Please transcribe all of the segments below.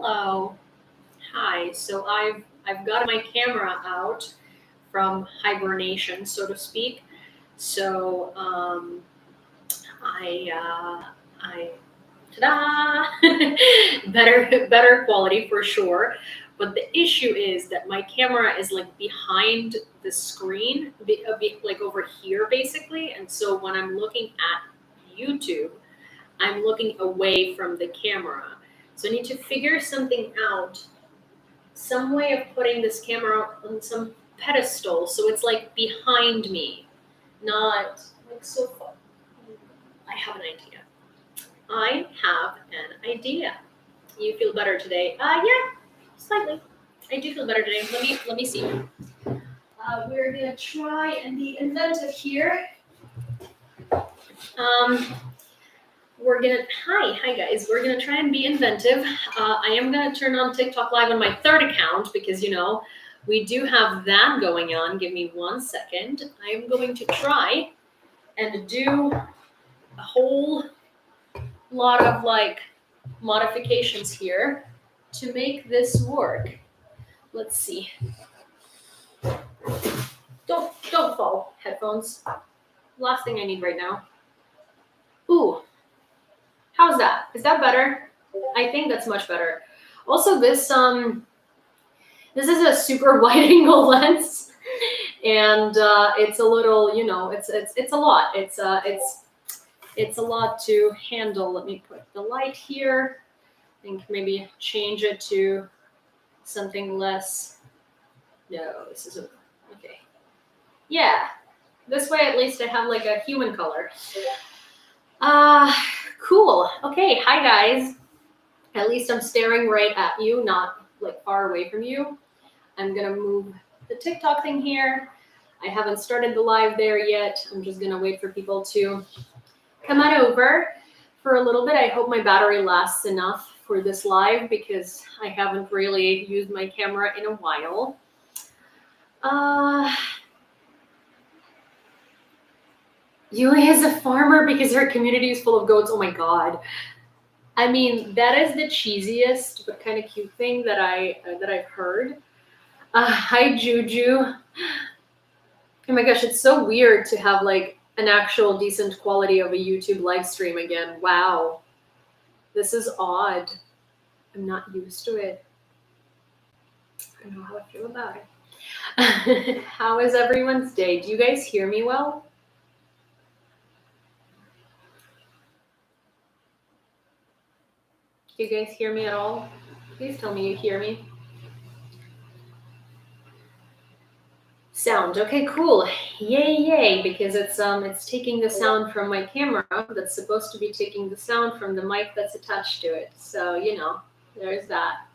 Hello. Hi. So I've got my camera out from hibernation, so to speak. So I ta-da! better quality for sure. But the issue is that my camera is like behind the screen, like over here basically. And so when I'm looking at YouTube, I'm looking away from the camera. So I need to figure something out, some way of putting this camera on some pedestal so it's like behind me, not like so far. I have an idea. I have an idea. You feel better today? Yeah, slightly. I do feel better today. Let me see. We're gonna try and be inventive here. Um, we're gonna hi guys. We're gonna try and be inventive. I am gonna turn on TikTok Live on my third account because we do have that going on. Give me 1 second. I am going to try and do a whole lot of like modifications here to make this work. Let's see. Don't fall, headphones. Last thing I need right now. Ooh, how's that? Is that better? I think that's much better. Also, this is a super wide angle lens, and it's a little, it's a lot. It's a lot to handle. Let me put the light here. I think maybe change it to something less. No, this isn't okay. Yeah, this way at least I have like a human color. Cool. Okay, hi guys. At least I'm staring right at you, not like far away from you. I'm gonna move the TikTok thing here. I haven't started the live there yet. I'm just gonna wait for people to come on over for a little bit. I hope my battery lasts enough for this live because I haven't really used my camera in a while. Yuli is a farmer because her community is full of goats. Oh my god. I mean, that is the cheesiest but kind of cute thing that I've heard. Hi Juju. Oh my gosh, it's so weird to have like an actual decent quality of a YouTube live stream again. Wow. This is odd. I'm not used to it. I don't know how I feel about it. How is everyone's day? Do you guys hear me well? Do you guys hear me at all? Please tell me you hear me. Sound. Okay, cool. Yay, because it's taking the sound from my camera that's supposed to be taking the sound from the mic that's attached to it. So, there's that.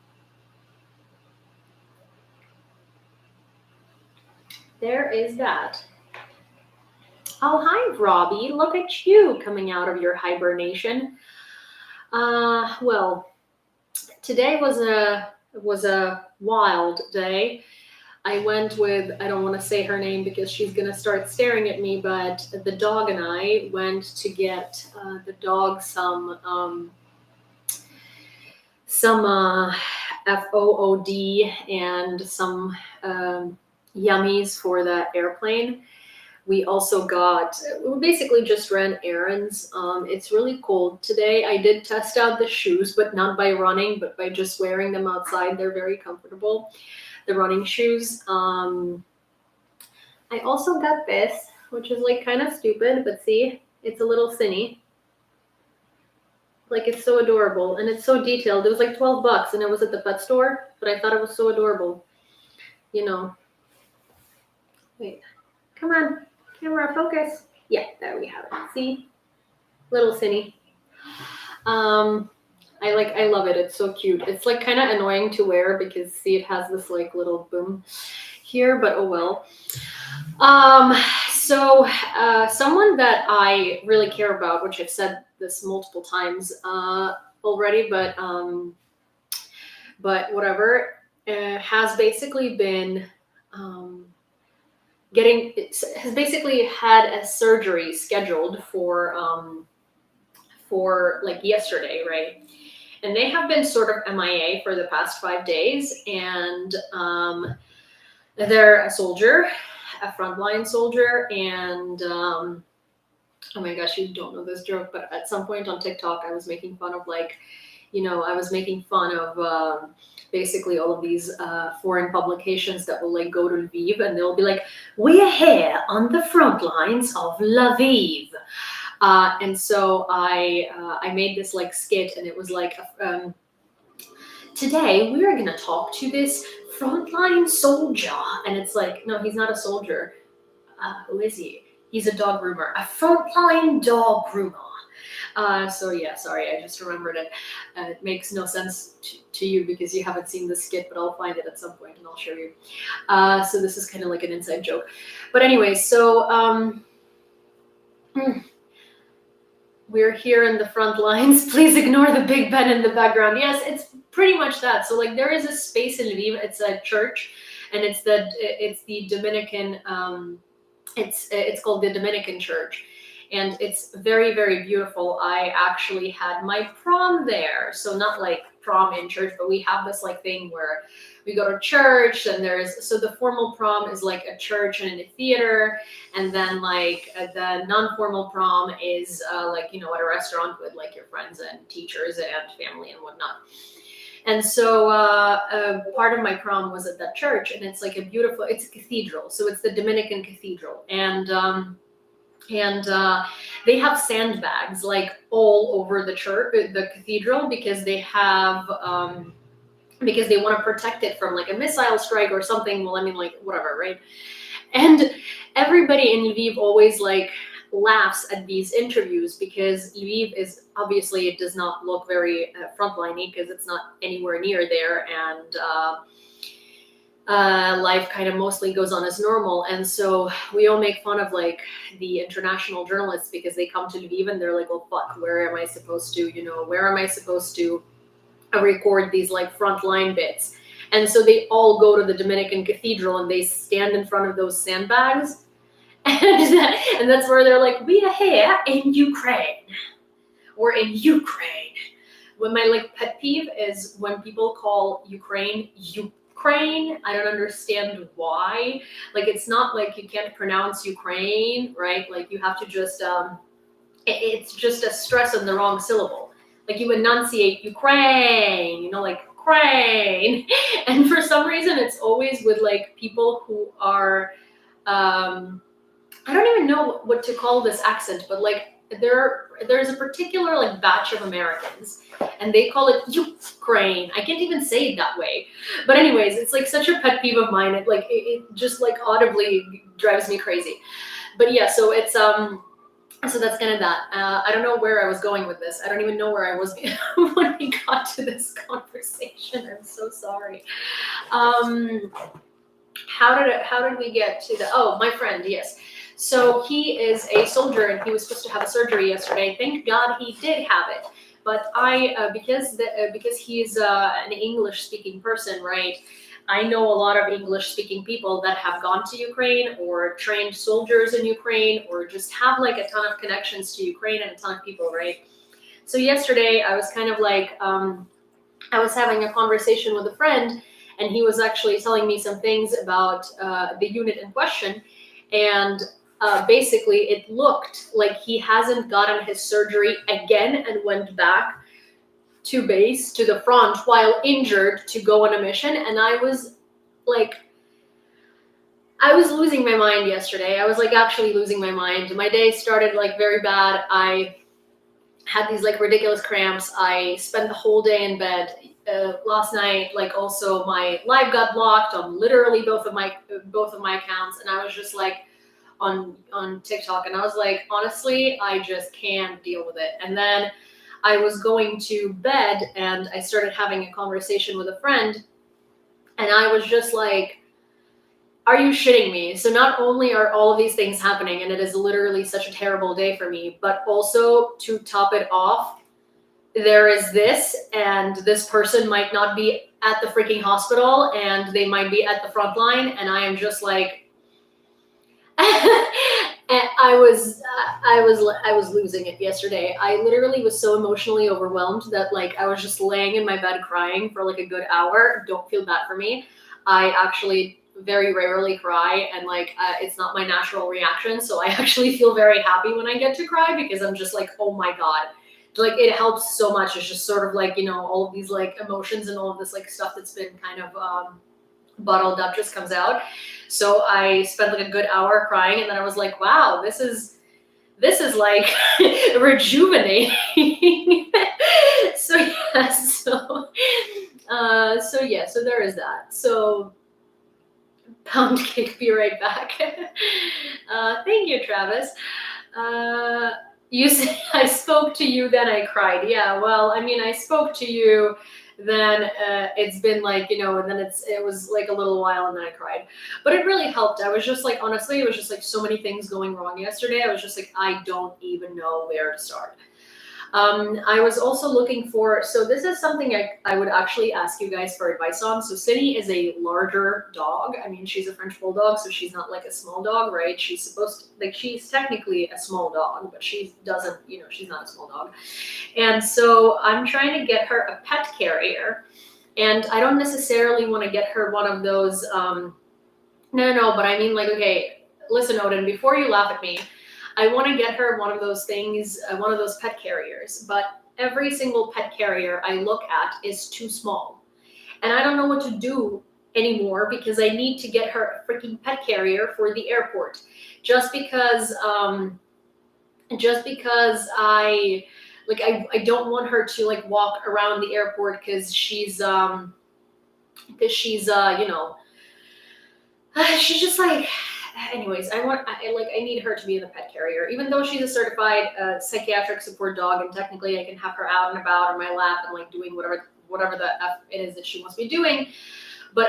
There is that. Oh, hi, Robbie. Look at you coming out of your hibernation. Well, today was a wild day. I went with, I don't want to say her name because she's going to start staring at me, but the dog and I went to get the dog some FOOD and some yummies for the airplane. We basically just ran errands. It's really cold today. I did test out the shoes, but not by running, but by just wearing them outside. They're very comfortable, the running shoes. I also got this, which is like kind of stupid, but see, it's a little Cinny. Like, it's so adorable, and it's so detailed. It was like $12, and it was at the pet store, but I thought it was so adorable. Wait, come on. Camera focus. Yeah, there we have it. See? Little Cinny. I love it. It's so cute. It's like kind of annoying to wear because see, it has this like little boom here, but oh well. So someone that I really care about, which I've said this multiple times already, but whatever, has basically been has basically had a surgery scheduled for like yesterday, right? and they have been sort of MIA for the past 5 days. And they're a soldier, a frontline soldier, and oh my gosh, you don't know this joke, but at some point on TikTok, I was making fun of like, I was making fun of basically all of these foreign publications that will like go to Lviv, and they'll be like, "We're here on the front lines of Lviv," and so I made this like skit, and it was like, "Today we are gonna talk to this frontline soldier," and it's like, no, he's not a soldier. Who is he? He's a dog groomer, a frontline dog groomer. So yeah, sorry, I just remembered it. It makes no sense to you because you haven't seen the skit, but I'll find it at some point and I'll show you. So this is kind of like an inside joke. But anyway, so we're here in the front lines. Please ignore the Big Ben in the background. Yes, it's pretty much that. So like there is a space in Lviv. It's a church, and it's the Dominican. It's called the Dominican Church, and it's very, very beautiful. I actually had my prom there, so not like prom in church, but we have this like thing where we go to church, and so the formal prom is like a church and a theater, and then like the non-formal prom is like at a restaurant with like your friends and teachers and family and whatnot. And so part of my prom was at that church, and it's like it's a cathedral. So it's the Dominican cathedral. And they have sandbags like all over the church, the cathedral, because they have, because they want to protect it from like a missile strike or something. Well, I mean, like whatever, right? And everybody in Lviv always like laughs at these interviews because Lviv is obviously, it does not look very frontliney because it's not anywhere near there, and life kind of mostly goes on as normal. And so we all make fun of like the international journalists because they come to Lviv and they're like, "Oh fuck, where am I supposed to record these like frontline bits?" And so they all go to the Dominican cathedral and they stand in front of those sandbags. And that's where they're like, "We are here in Ukraine. We're in Ukraine." When my like pet peeve is when people call Ukraine Ukraine. I don't understand why. Like, it's not like you can't pronounce Ukraine, right? Like you have to just, it's just a stress on the wrong syllable. Like you enunciate Ukraine, like crane. And for some reason, it's always with like people who are, I don't even know what to call this accent, but like there's a particular like batch of Americans, and they call it Ukraine. I can't even say it that way. But anyways, it's like such a pet peeve of mine. It just like audibly drives me crazy. But yeah, so it's so that's kind of that. I don't know where I was going with this. I don't even know where I was when we got to this conversation. I'm so sorry. How did we get to my friend? Yes. So he is a soldier, and he was supposed to have a surgery yesterday. Thank God he did have it. But because he's an English-speaking person, right? I know a lot of English-speaking people that have gone to Ukraine or trained soldiers in Ukraine or just have like a ton of connections to Ukraine and a ton of people, right? So yesterday I was kind of like, I was having a conversation with a friend, and he was actually telling me some things about the unit in question. And basically it looked like he hasn't gotten his surgery again and went back to base, to the front, while injured to go on a mission. And I was losing my mind yesterday. I was like actually losing my mind. My day started like very bad. I had these like ridiculous cramps. I spent the whole day in bed. Last night, like also my live got blocked on literally both of my accounts, and I was just like on TikTok, and I was like, honestly, I just can't deal with it. And then I was going to bed, and I started having a conversation with a friend, and I was just like, are you shitting me? So not only are all of these things happening, and it is literally such a terrible day for me, but also to top it off, there is this, and this person might not be at the freaking hospital, and they might be at the front line, and I am just like, And I was losing it yesterday. I literally was so emotionally overwhelmed that like I was just laying in my bed crying for like a good hour. Don't feel bad for me. I actually very rarely cry, and like it's not my natural reaction. So I actually feel very happy when I get to cry because I'm just like, oh my god, like it helps so much. It's just sort of like, you know, all of these like emotions and all of this like stuff that's been kind of bottled up just comes out. So I spent like a good hour crying, and then I was like, wow, this is like rejuvenating. So yeah, so there is that. So pound cake, be right back. Thank you, Travis. Uh, you said I spoke to you, then I cried. Yeah, well, I mean, I spoke to you, then it's been like, you know, and then it was like a little while, and then I cried. But it really helped. I was just like, honestly, it was just like so many things going wrong yesterday. I was just like, I don't even know where to start. I was also looking for, so this is something I would actually ask you guys for advice on. So Cindy is a larger dog. I mean, she's a French bulldog, so she's not like a small dog, right? She's supposed to, like, she's technically a small dog, but she doesn't, you know, she's not a small dog. And so I'm trying to get her a pet carrier. And I don't necessarily want to get her one of those, no, but I mean, like, okay, listen, Odin, before you laugh at me, I want to get her one of those things, one of those pet carriers, but every single pet carrier I look at is too small. And I don't know what to do anymore because I need to get her a freaking pet carrier for the airport. Just because I don't want her to like walk around the airport because she's you know, she's just like, anyways, I need her to be in the pet carrier, even though she's a certified psychiatric support dog, and technically I can have her out and about on my lap and like doing whatever the F it is that she wants me doing. But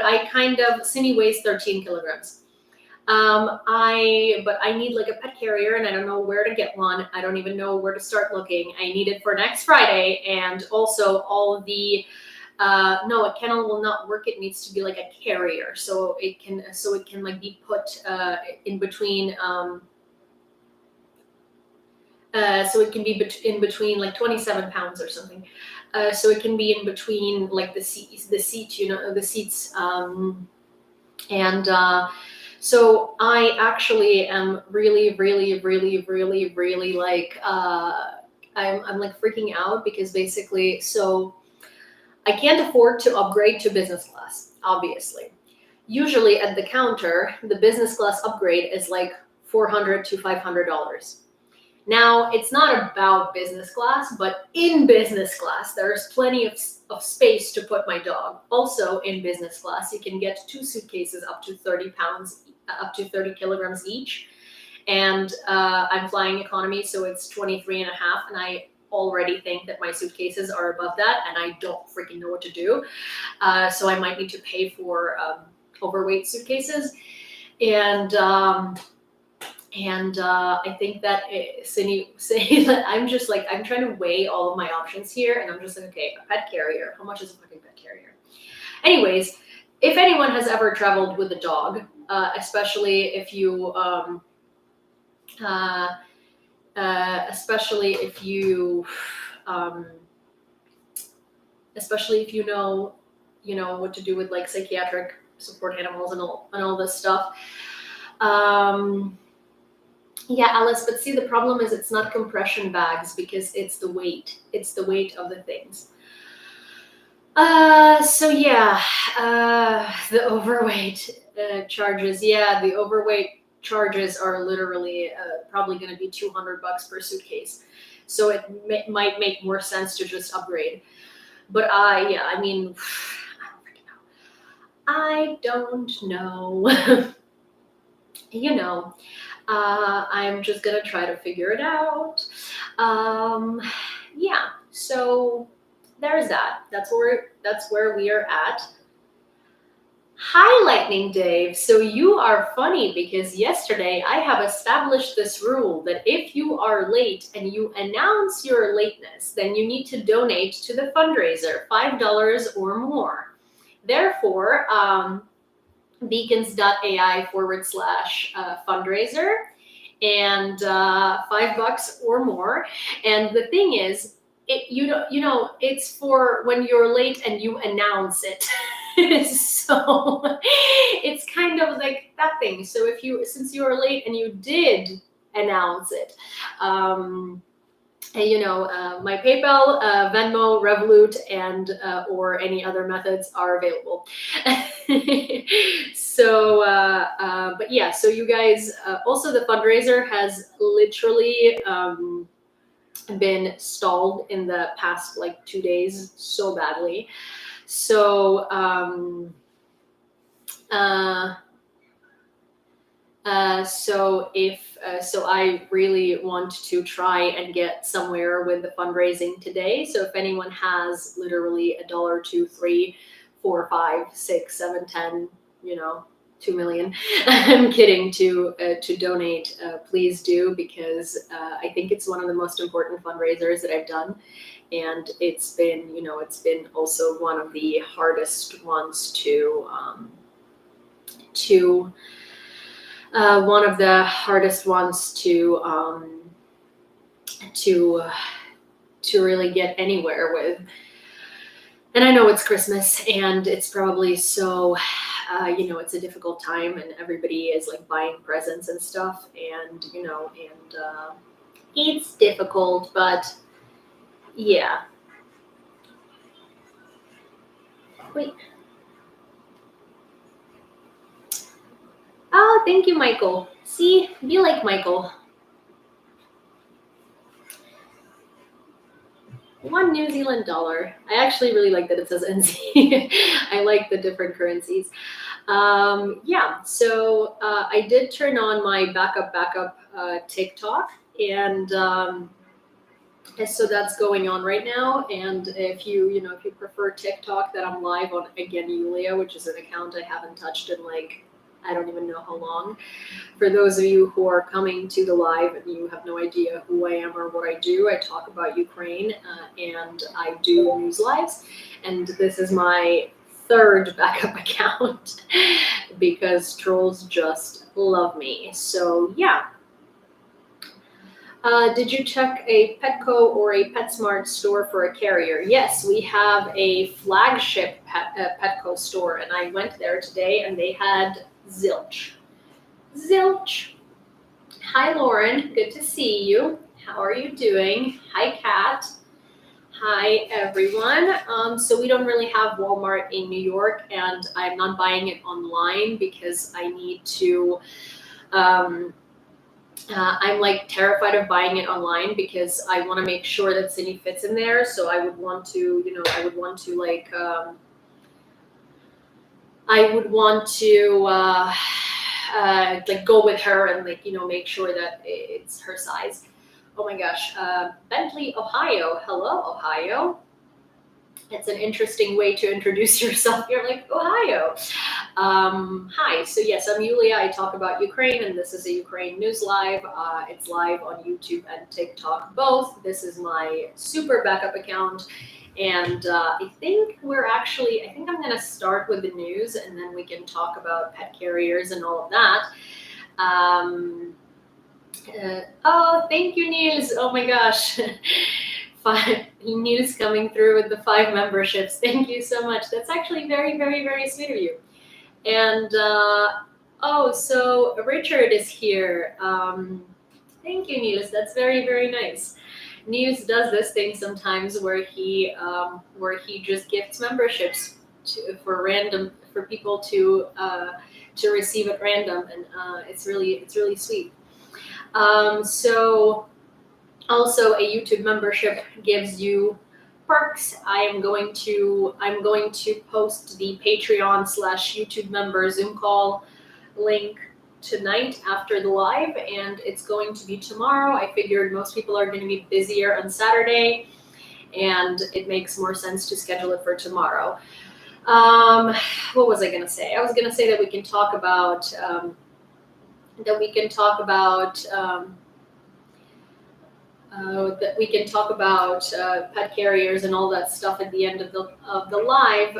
Cindy weighs 13 kilograms. But I need like a pet carrier, and I don't know where to get one. I don't even know where to start looking. I need it for next Friday, and also all the no, a kennel will not work. It needs to be like a carrier, so it can like be put in between. So it can be in between like 27 pounds or something. So it can be in between like the seat, you know, the seats. And so I actually am really, really, really, really, really like I'm like freaking out because basically, so I can't afford to upgrade to business class, obviously. Usually at the counter, the business class upgrade is like $400 to $500. Now, it's not about business class, but in business class, there's plenty of space to put my dog. Also, in business class, you can get 2 suitcases up to 30 pounds, up to 30 kilograms each. And I'm flying economy, so it's 23 and a half, and I already think that my suitcases are above that, and I don't freaking know what to do. So I might need to pay for overweight suitcases. And I think that Cindy, I'm just like, I'm trying to weigh all of my options here, and I'm just like, okay, a pet carrier. How much is a fucking pet carrier? Anyways, if anyone has ever traveled with a dog, especially if you, especially if you know, you know what to do with like psychiatric support animals and all this stuff. Yeah, Alice, but see, the problem is it's not compression bags because it's the weight. It's the weight of the things. So yeah, the overweight charges. Yeah, the overweight charges are literally probably going to be $200 per suitcase. So it might make more sense to just upgrade. But I mean, I don't know. You know, I'm just gonna try to figure it out. Yeah, so there's that. That's where we are at. Hi, Lightning Dave. So you are funny because yesterday I have established this rule that if you are late and you announce your lateness, then you need to donate to the fundraiser, $5 or more. Therefore, beacons.ai /fundraiser. and $5 or more. And the thing is, it's for when you're late and you announce it. So it's kind of like that thing. So since you are late and you did announce it, and, my PayPal, Venmo, Revolut, and or any other methods are available. So, but yeah, so you guys, also the fundraiser has literally been stalled in the past like 2 days so badly. So, so I really want to try and get somewhere with the fundraising today. So if anyone has literally $1, 2, 3, 4, 5, 6, 7, 10, 2 million, I'm kidding, to donate, please do, because I think it's one of the most important fundraisers that I've done. And it's been also one of the hardest ones to really get anywhere with. And I know it's Christmas and it's probably so, it's a difficult time and everybody is like buying presents and stuff, and it's difficult, but yeah. Wait. Oh, thank you, Michael. See, be like Michael. $1 New Zealand dollar. I actually really like that it says NZ. I like the different currencies. Yeah, so I did turn on my backup TikTok, and so that's going on right now. And if you prefer TikTok, that I'm live on again, Yulia, which is an account I haven't touched in like I don't even know how long. For those of you who are coming to the live and you have no idea who I am or what I do, I talk about Ukraine, and I do news lives. And this is my third backup account because trolls just love me. So yeah. Did you check a Petco or a PetSmart store for a carrier? Yes, we have a flagship Petco store, and I went there today and they had zilch. Zilch. Hi, Lauren. Good to see you. How are you doing? Hi, Kat. Hi, everyone. So we don't really have Walmart in New York, and I'm not buying it online because I need to. I'm like terrified of buying it online because I want to make sure that Cindy fits in there. So I would want to, like, like go with her and like, make sure that it's her size. Oh my gosh. Bentley, Ohio. Hello, Ohio. It's an interesting way to introduce yourself. You're like, Ohio. Hi, so yes, I'm Yulia. I talk about Ukraine, and this is a Ukraine news live. It's live on YouTube and TikTok both. This is my super backup account. And I think I'm going to start with the news, and then we can talk about pet carriers and all of that. Oh, thank you, Niels. Oh my gosh. 5 news coming through with the 5 memberships. Thank you so much. That's actually very, very, very sweet of you. And so Richard is here. Thank you, Niels. That's very, very nice. Niels does this thing sometimes where he just gifts memberships for people to receive at random, and it's really sweet. So also a YouTube membership gives you perks. I'm going to post the Patreon/YouTube member Zoom call link tonight after the live, and it's going to be tomorrow. I figured most people are going to be busier on Saturday, and it makes more sense to schedule it for tomorrow. What was I going to say? I was going to say that we can talk about pet carriers and all that stuff at the end of the live.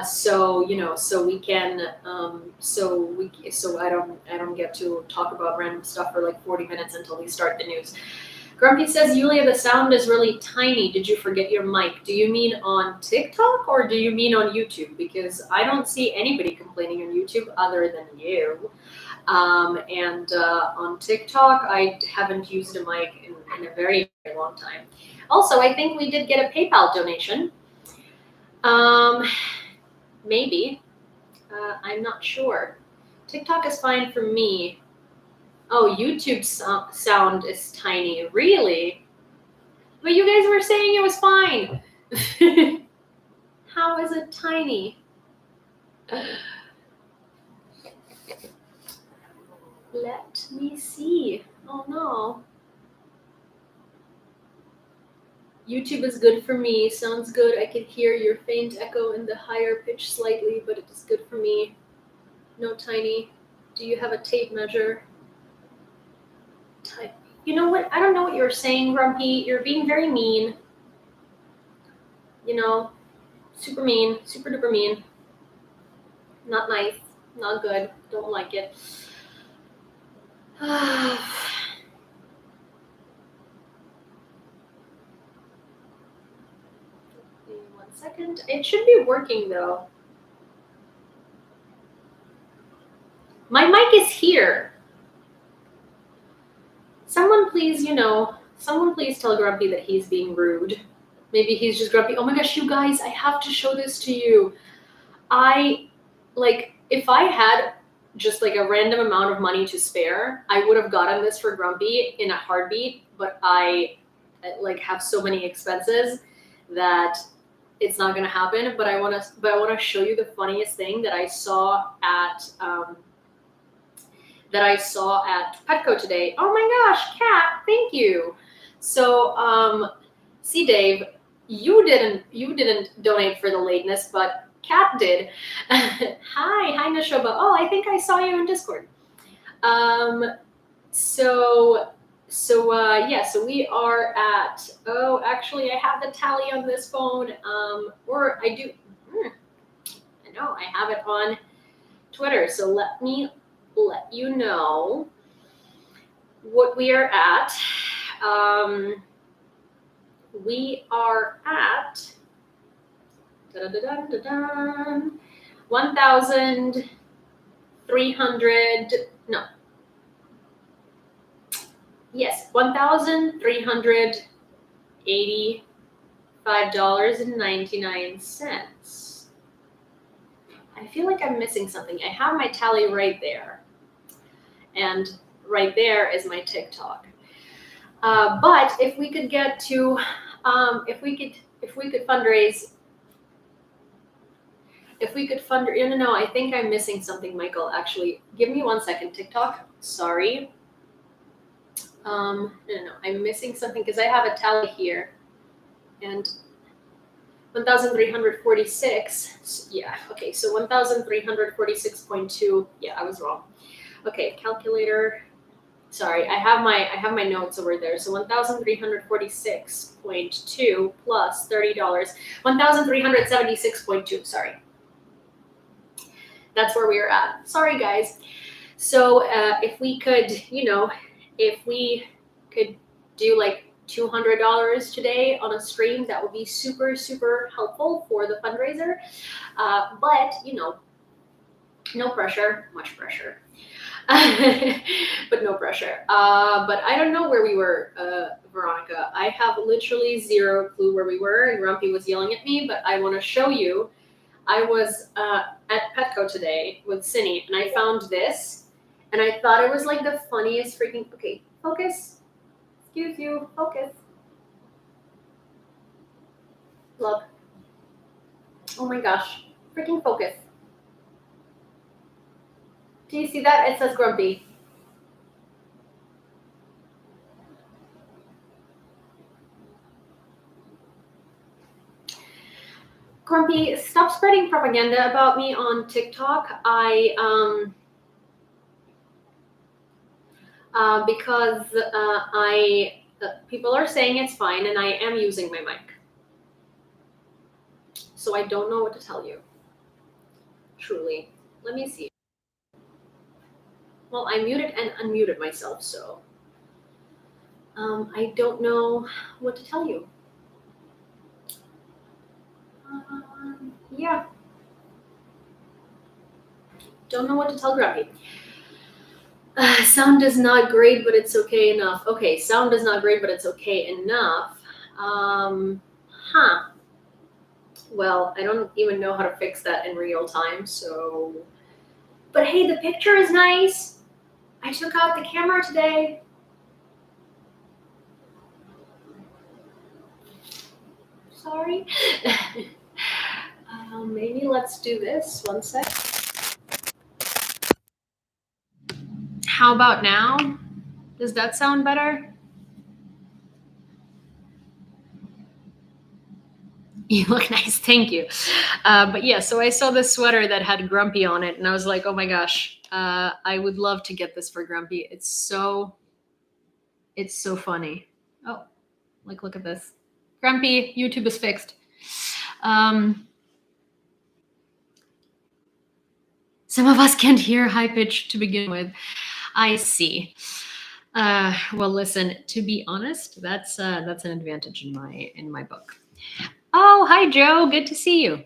So so we can, so I don't get to talk about random stuff for like 40 minutes until we start the news. Grumpy says, Yulia, the sound is really tiny. Did you forget your mic? Do you mean on TikTok or do you mean on YouTube? Because I don't see anybody complaining on YouTube other than you. And on TikTok, I haven't used a mic in a very, very long time. Also, I think we did get a PayPal donation. Maybe. I'm not sure. TikTok is fine for me. Oh, YouTube sound is tiny. Really? But you guys were saying it was fine. How is it tiny? Let me see. Oh no. YouTube is good for me. Sounds good. I can hear your faint echo in the higher pitch slightly, but it is good for me. No tiny. Do you have a tape measure? Type. You know what? I don't know what you're saying, Grumpy. You're being very mean. You know, super mean, super duper mean. Not nice, not good. Don't like it. Give me 1 second. It should be working though. My mic is here. Someone please, someone please tell Grumpy that he's being rude. Maybe he's just grumpy. Oh my gosh, you guys, I have to show this to you. If I had just like a random amount of money to spare, I would have gotten this for Grumpy in a heartbeat, but I have so many expenses that it's not gonna happen. But I wanna show you the funniest thing that I saw at Petco today. Oh my gosh, Kat, thank you. So see, Dave, you didn't donate for the lateness, but Kat did. Hi Nashoba. Oh, I think I saw you in Discord. So we are at, oh, actually I have the tally on this phone. Or I do, I know, I have it on Twitter. So let me let you know what we are at. We are at 1,300, no. Yes, $1,385.99. I feel like I'm missing something. I have my tally right there. And right there is my TikTok. But if we could get to, if we could fundraise, no, I think I'm missing something, Michael. Actually, give me 1 second, TikTok. Sorry. No, I'm missing something because I have a tally here, and 1,346. Yeah, okay, so 1,346.2. Yeah, I was wrong. Okay, calculator. Sorry, I have my notes over there. So 1,346.2 plus $30, 1,376.2. Sorry, that's where we are at. Sorry, guys. So if we could, if we could do like $200 today on a stream, that would be super, super helpful for the fundraiser. But no pressure, much pressure. But no pressure. But I don't know where we were, Veronica. I have literally zero clue where we were, and Grumpy was yelling at me, but I want to show you. I was at Petco today with Cindy, and I found this, and I thought it was like the funniest freaking, okay, focus. Excuse you, focus. Look. Oh my gosh, freaking focus. Do you see that? It says Grumpy. Grumpy, stop spreading propaganda about me on TikTok. Because people are saying it's fine, and I am using my mic. So I don't know what to tell you. truly. Let me see. Well, I muted and unmuted myself, so I don't know what to tell you. Yeah, don't know what to tell Grumpy. Sound is not great, but it's okay enough. Okay, sound is not great, but it's okay enough. Huh. Well, I don't even know how to fix that in real time, so. But hey, the picture is nice. I took out the camera today. Sorry. Maybe let's do this. One sec. How about now? Does that sound better? You look nice, thank you. But yeah, so I saw this sweater that had Grumpy on it, and I was like, oh my gosh, I would love to get this for Grumpy. It's so funny. Oh, like look at this. Grumpy, YouTube is fixed. Some of us can't hear high pitch to begin with. I see. Well, listen. To be honest, that's an advantage in my book. Oh, hi Joe. Good to see you.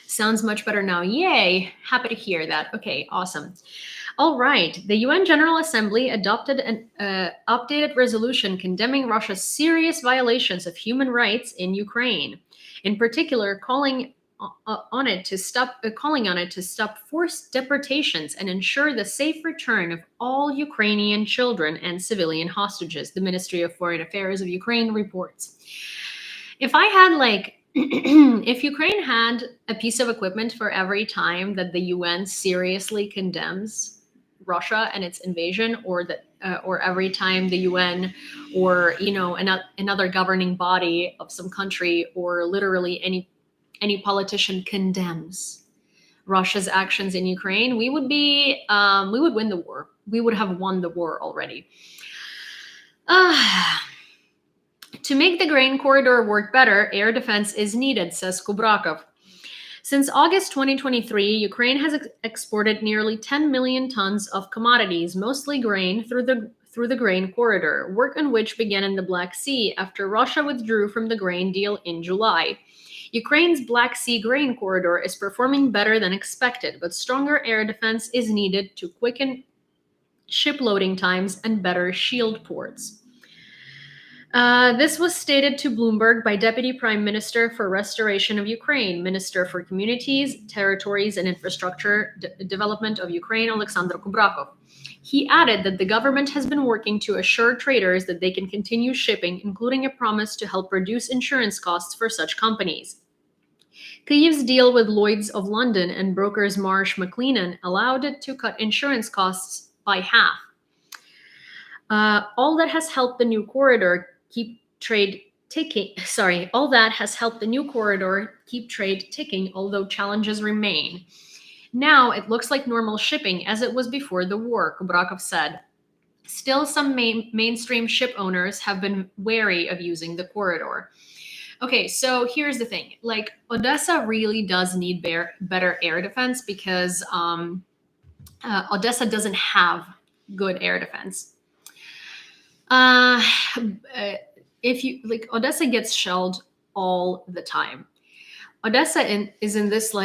Sounds much better now. Yay! Happy to hear that. Okay, awesome. All right. The UN General Assembly adopted an updated resolution condemning Russia's serious violations of human rights in Ukraine. In particular, calling on it to stop forced deportations and ensure the safe return of all Ukrainian children and civilian hostages. The Ministry of Foreign Affairs of Ukraine reports. If I had if Ukraine had a piece of equipment for every time that the UN seriously condemns Russia and its invasion, or every time the UN or another governing body of some country, or literally any politician condemns Russia's actions in Ukraine, we would win the war. We would have won the war already. To make the grain corridor work better, air defense is needed, says Kubrakov. Since August 2023, Ukraine has exported nearly 10 million tons of commodities, mostly grain, through the grain corridor, work on which began in the Black Sea after Russia withdrew from the grain deal in July. Ukraine's Black Sea grain corridor is performing better than expected, but stronger air defense is needed to quicken ship loading times and better shield ports. This was stated to Bloomberg by Deputy Prime Minister for Restoration of Ukraine, Minister for Communities, Territories and Infrastructure Development of Ukraine, Alexander Kubrakov. He added that the government has been working to assure traders that they can continue shipping, including a promise to help reduce insurance costs for such companies. Kyiv's deal with Lloyd's of London and brokers Marsh McLennan allowed it to cut insurance costs by half. All that has helped the new corridor keep trade ticking. All that has helped the new corridor keep trade ticking, although challenges remain. Now it looks like normal shipping as it was before the war, Kubrakov said. Still, some mainstream ship owners have been wary of using the corridor. Okay, so here's the thing. Odessa really does need better air defense because Odessa doesn't have good air defense. If you Odessa gets shelled all the time. Odessa is in this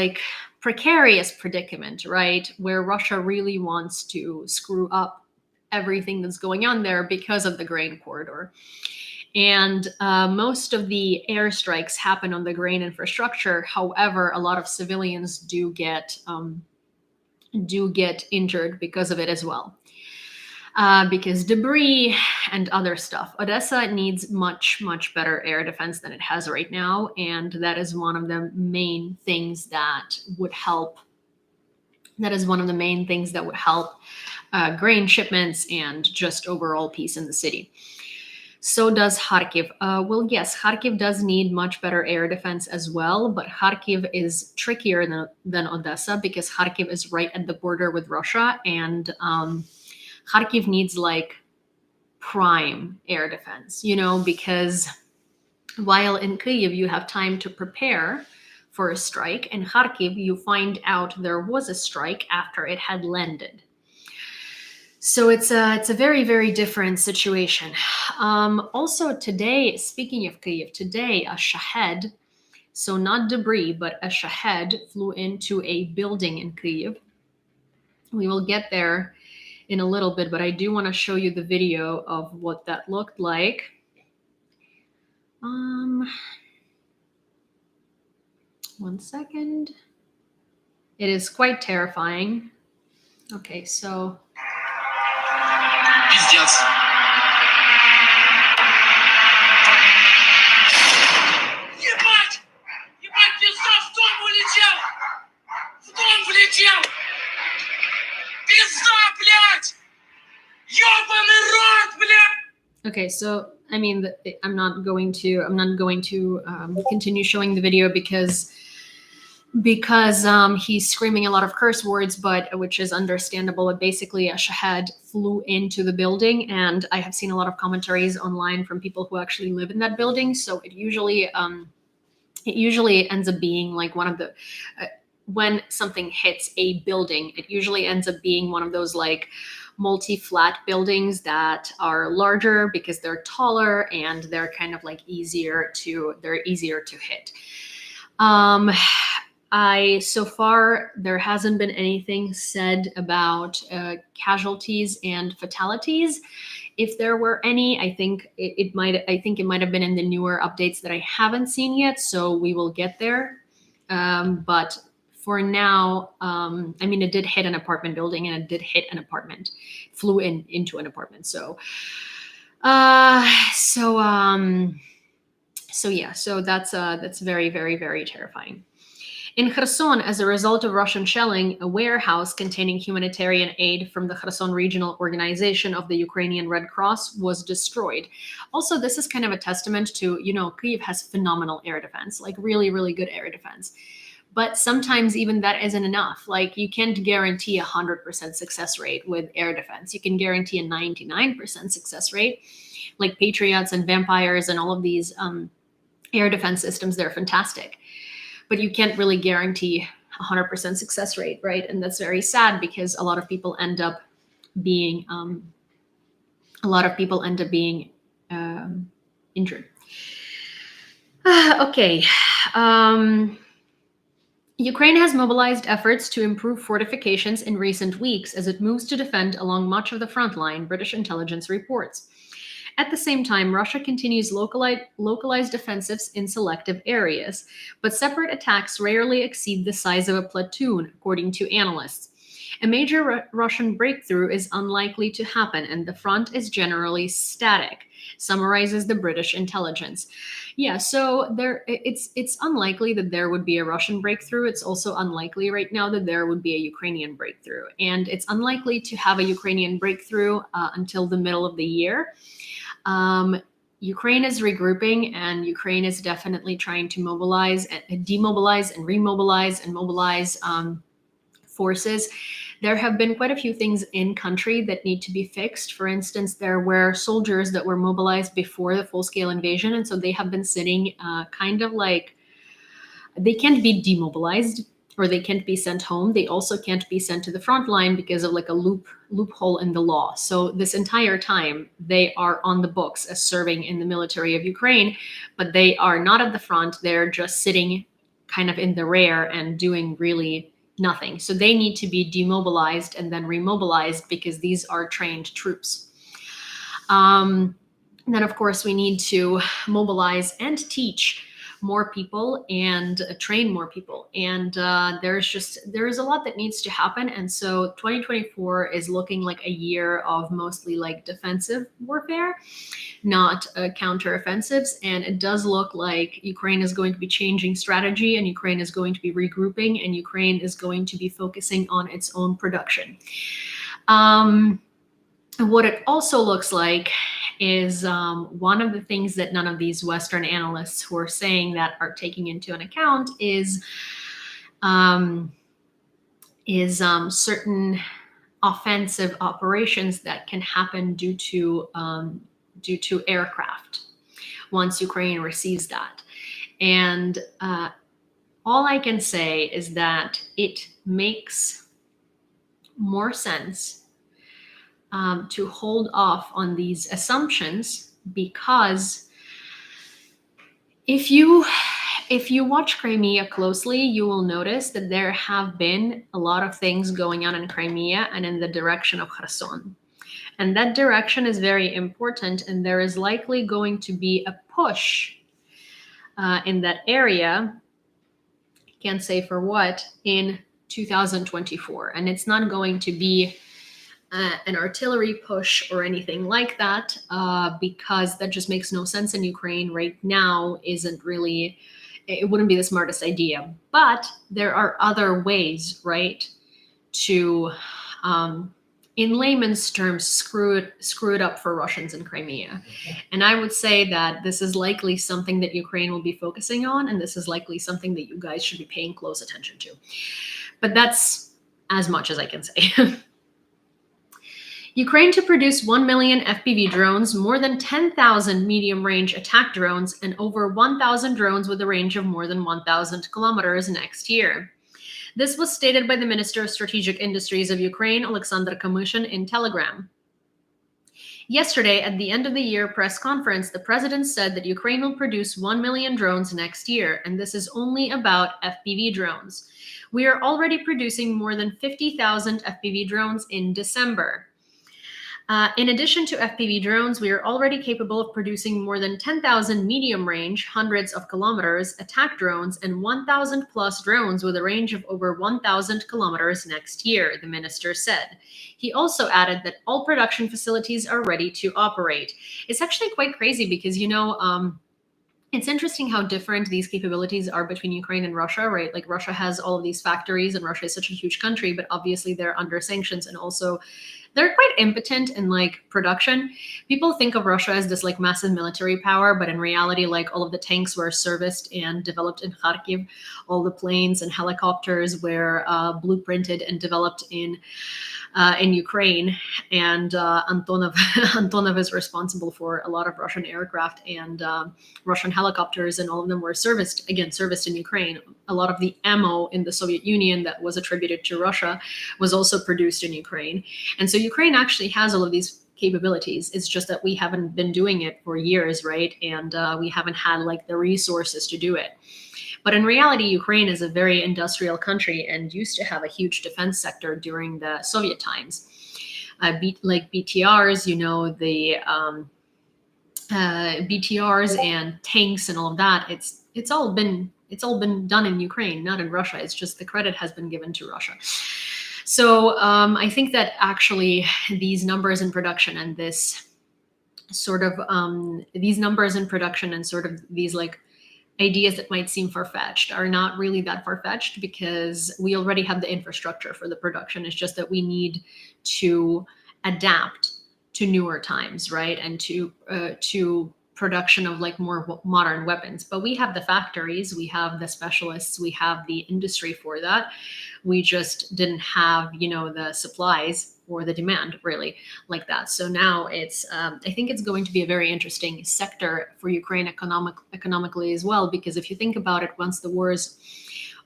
precarious predicament, right, where Russia really wants to screw up everything that's going on there because of the grain corridor. And most of the airstrikes happen on the grain infrastructure. However, a lot of civilians do get injured because of it as well. Because debris and other stuff. Odessa needs much, much better air defense than it has right now, and that is one of the main things that would help. Grain shipments and just overall peace in the city. So does Kharkiv. Well, yes, Kharkiv does need much better air defense as well, but Kharkiv is trickier than Odessa because Kharkiv is right at the border with Russia, and Kharkiv needs prime air defense, because while in Kyiv you have time to prepare for a strike. In Kharkiv, you find out there was a strike after it had landed. So it's a very, very different situation. Also today, speaking of Kyiv, today a Shahed, so not debris, but a Shahed flew into a building in Kyiv. We will get there in a little bit, but I do want to show you the video of what that looked like. One second. It is quite terrifying. Okay, so. Пиздец. Ебать! Ебать, пизда, в дом улетел! В дом влетел! Пизда, блядь! Ёбаный рот, блядь! Okay, so I mean, I'm not going to continue showing the video because he's screaming a lot of curse words, but which is understandable. But basically, a Shahed flew into the building, and I have seen a lot of commentaries online from people who actually live in that building. So it usually ends up being like one of the when something hits a building, it usually ends up being one of those like multi-flat buildings that are larger because they're taller and they're kind of like easier to hit. So far there hasn't been anything said about casualties and fatalities. If there were any, I think it might have been in the newer updates that I haven't seen yet. So we will get there. But for now, I mean, it did hit an apartment building and it did hit an apartment, flew into an apartment. So that's very, very, very terrifying. In Kherson, as a result of Russian shelling, a warehouse containing humanitarian aid from the Kherson Regional Organization of the Ukrainian Red Cross was destroyed. Also, this is kind of a testament to, Kyiv has phenomenal air defense, like really, really good air defense. But sometimes even that isn't enough. Like you can't guarantee 100% success rate with air defense. You can guarantee a 99% success rate. Like Patriots and Vampires and all of these air defense systems, they're fantastic. But you can't really guarantee 100% success rate, right? And that's very sad because a lot of people end up being injured. Okay. Ukraine has mobilized efforts to improve fortifications in recent weeks as it moves to defend along much of the front line, British intelligence reports. At the same time, Russia continues localized offensives in selective areas, but separate attacks rarely exceed the size of a platoon, according to analysts. A major Russian breakthrough is unlikely to happen, and the front is generally static, summarizes the British intelligence. Yeah, so it's unlikely that there would be a Russian breakthrough. It's also unlikely right now that there would be a Ukrainian breakthrough, and it's unlikely to have a Ukrainian breakthrough until the middle of the year. Ukraine is regrouping, and Ukraine is definitely trying to mobilize and demobilize and remobilize and mobilize forces. There have been quite a few things in country that need to be fixed. For instance, there were soldiers that were mobilized before the full-scale invasion, and so they have been sitting kind of like they can't be demobilized or they can't be sent home. They also can't be sent to the front line because of like a loophole in the law. So this entire time they are on the books as serving in the military of Ukraine, but they are not at the front. They're just sitting kind of in the rear and doing really nothing. So they need to be demobilized and then remobilized because these are trained troops. Then of course we need to mobilize and teach more people and train more people. And there is a lot that needs to happen. And so 2024 is looking like a year of mostly like defensive warfare, not counteroffensives. And it does look like Ukraine is going to be changing strategy, and Ukraine is going to be regrouping, and Ukraine is going to be focusing on its own production. What it also looks like is one of the things that none of these Western analysts who are saying that are taking into an account is certain offensive operations that can happen due to aircraft once Ukraine receives that. And All I can say is that it makes more sense to hold off on these assumptions, because if you watch Crimea closely, you will notice that there have been a lot of things going on in Crimea and in the direction of Kherson. And that direction is very important, and there is likely going to be a push in that area. Can't say for what, in 2024. And it's not going to be an artillery push or anything like that, because that just makes no sense in Ukraine right now. It wouldn't be the smartest idea. But there are other ways, right, to, in layman's terms, screw it up for Russians in Crimea. And I would say that this is likely something that Ukraine will be focusing on, and this is likely something that you guys should be paying close attention to. But that's as much as I can say. Ukraine to produce 1 million FPV drones, more than 10,000 medium-range attack drones, and over 1,000 drones with a range of more than 1,000 kilometers next year. This was stated by the Minister of Strategic Industries of Ukraine, Alexander Kamyshin, in Telegram. Yesterday, at the end of the year press conference, the president said that Ukraine will produce 1 million drones next year, and this is only about FPV drones. We are already producing more than 50,000 FPV drones in December. In addition to FPV drones, we are already capable of producing more than 10,000 medium-range, hundreds of kilometers, attack drones, and 1,000 plus drones with a range of over 1,000 kilometers next year, the minister said. He also added that all production facilities are ready to operate. It's actually quite crazy because, it's interesting how different these capabilities are between Ukraine and Russia, right? Like Russia has all of these factories, and Russia is such a huge country, but obviously they're under sanctions, and also they're quite impotent in like production. People think of Russia as this like massive military power, but in reality, like all of the tanks were serviced and developed in Kharkiv. All the planes and helicopters were blueprinted and developed in Ukraine, and Antonov is responsible for a lot of Russian aircraft and Russian helicopters, and all of them were serviced in Ukraine. A lot of the ammo in the Soviet Union that was attributed to Russia was also produced in Ukraine. And so Ukraine actually has all of these capabilities. It's just that we haven't been doing it for years, right? And we haven't had like the resources to do it. But in reality, Ukraine is a very industrial country and used to have a huge defense sector during the Soviet times. Like BTRs, the BTRs and tanks and all of that. It's all been done in Ukraine, not in Russia. It's just the credit has been given to Russia. So I think that actually these numbers in production and this sort of these numbers in production and sort of these like ideas that might seem far-fetched are not really that far-fetched, because we already have the infrastructure for the production. It's just that we need to adapt to newer times, right? And to production of like more modern weapons. But we have the factories, we have the specialists, we have the industry for that. We just didn't have, the supplies or the demand really like that. So now it's, I think it's going to be a very interesting sector for Ukraine economically as well, because if you think about it, once the war is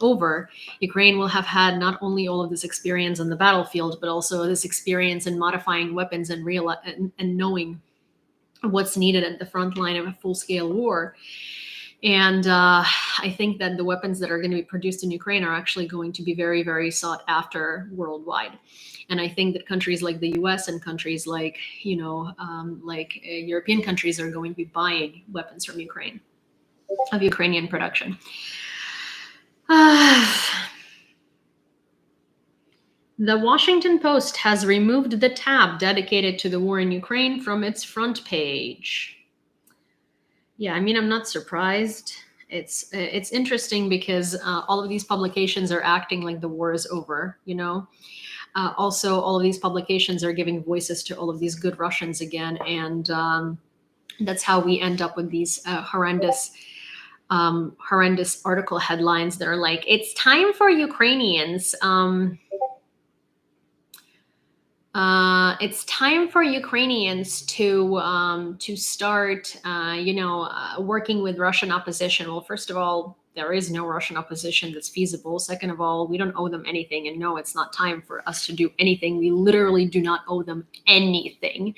over, Ukraine will have had not only all of this experience on the battlefield, but also this experience in modifying weapons and knowing what's needed at the front line of a full-scale war. And I think that the weapons that are going to be produced in Ukraine are actually going to be very, very sought after worldwide. And I think that countries like the US and countries like, European countries are going to be buying weapons from Ukraine, of Ukrainian production. The Washington Post has removed the tab dedicated to the war in Ukraine from its front page. Yeah, I mean, I'm not surprised. It's interesting because all of these publications are acting like the war is over, Also, all of these publications are giving voices to all of these good Russians again. And that's how we end up with these horrendous article headlines that are like, it's time for Ukrainians. It's time for Ukrainians to start, working with Russian opposition. Well, first of all, there is no Russian opposition that's feasible. Second of all, we don't owe them anything. And no, it's not time for us to do anything. We literally do not owe them anything.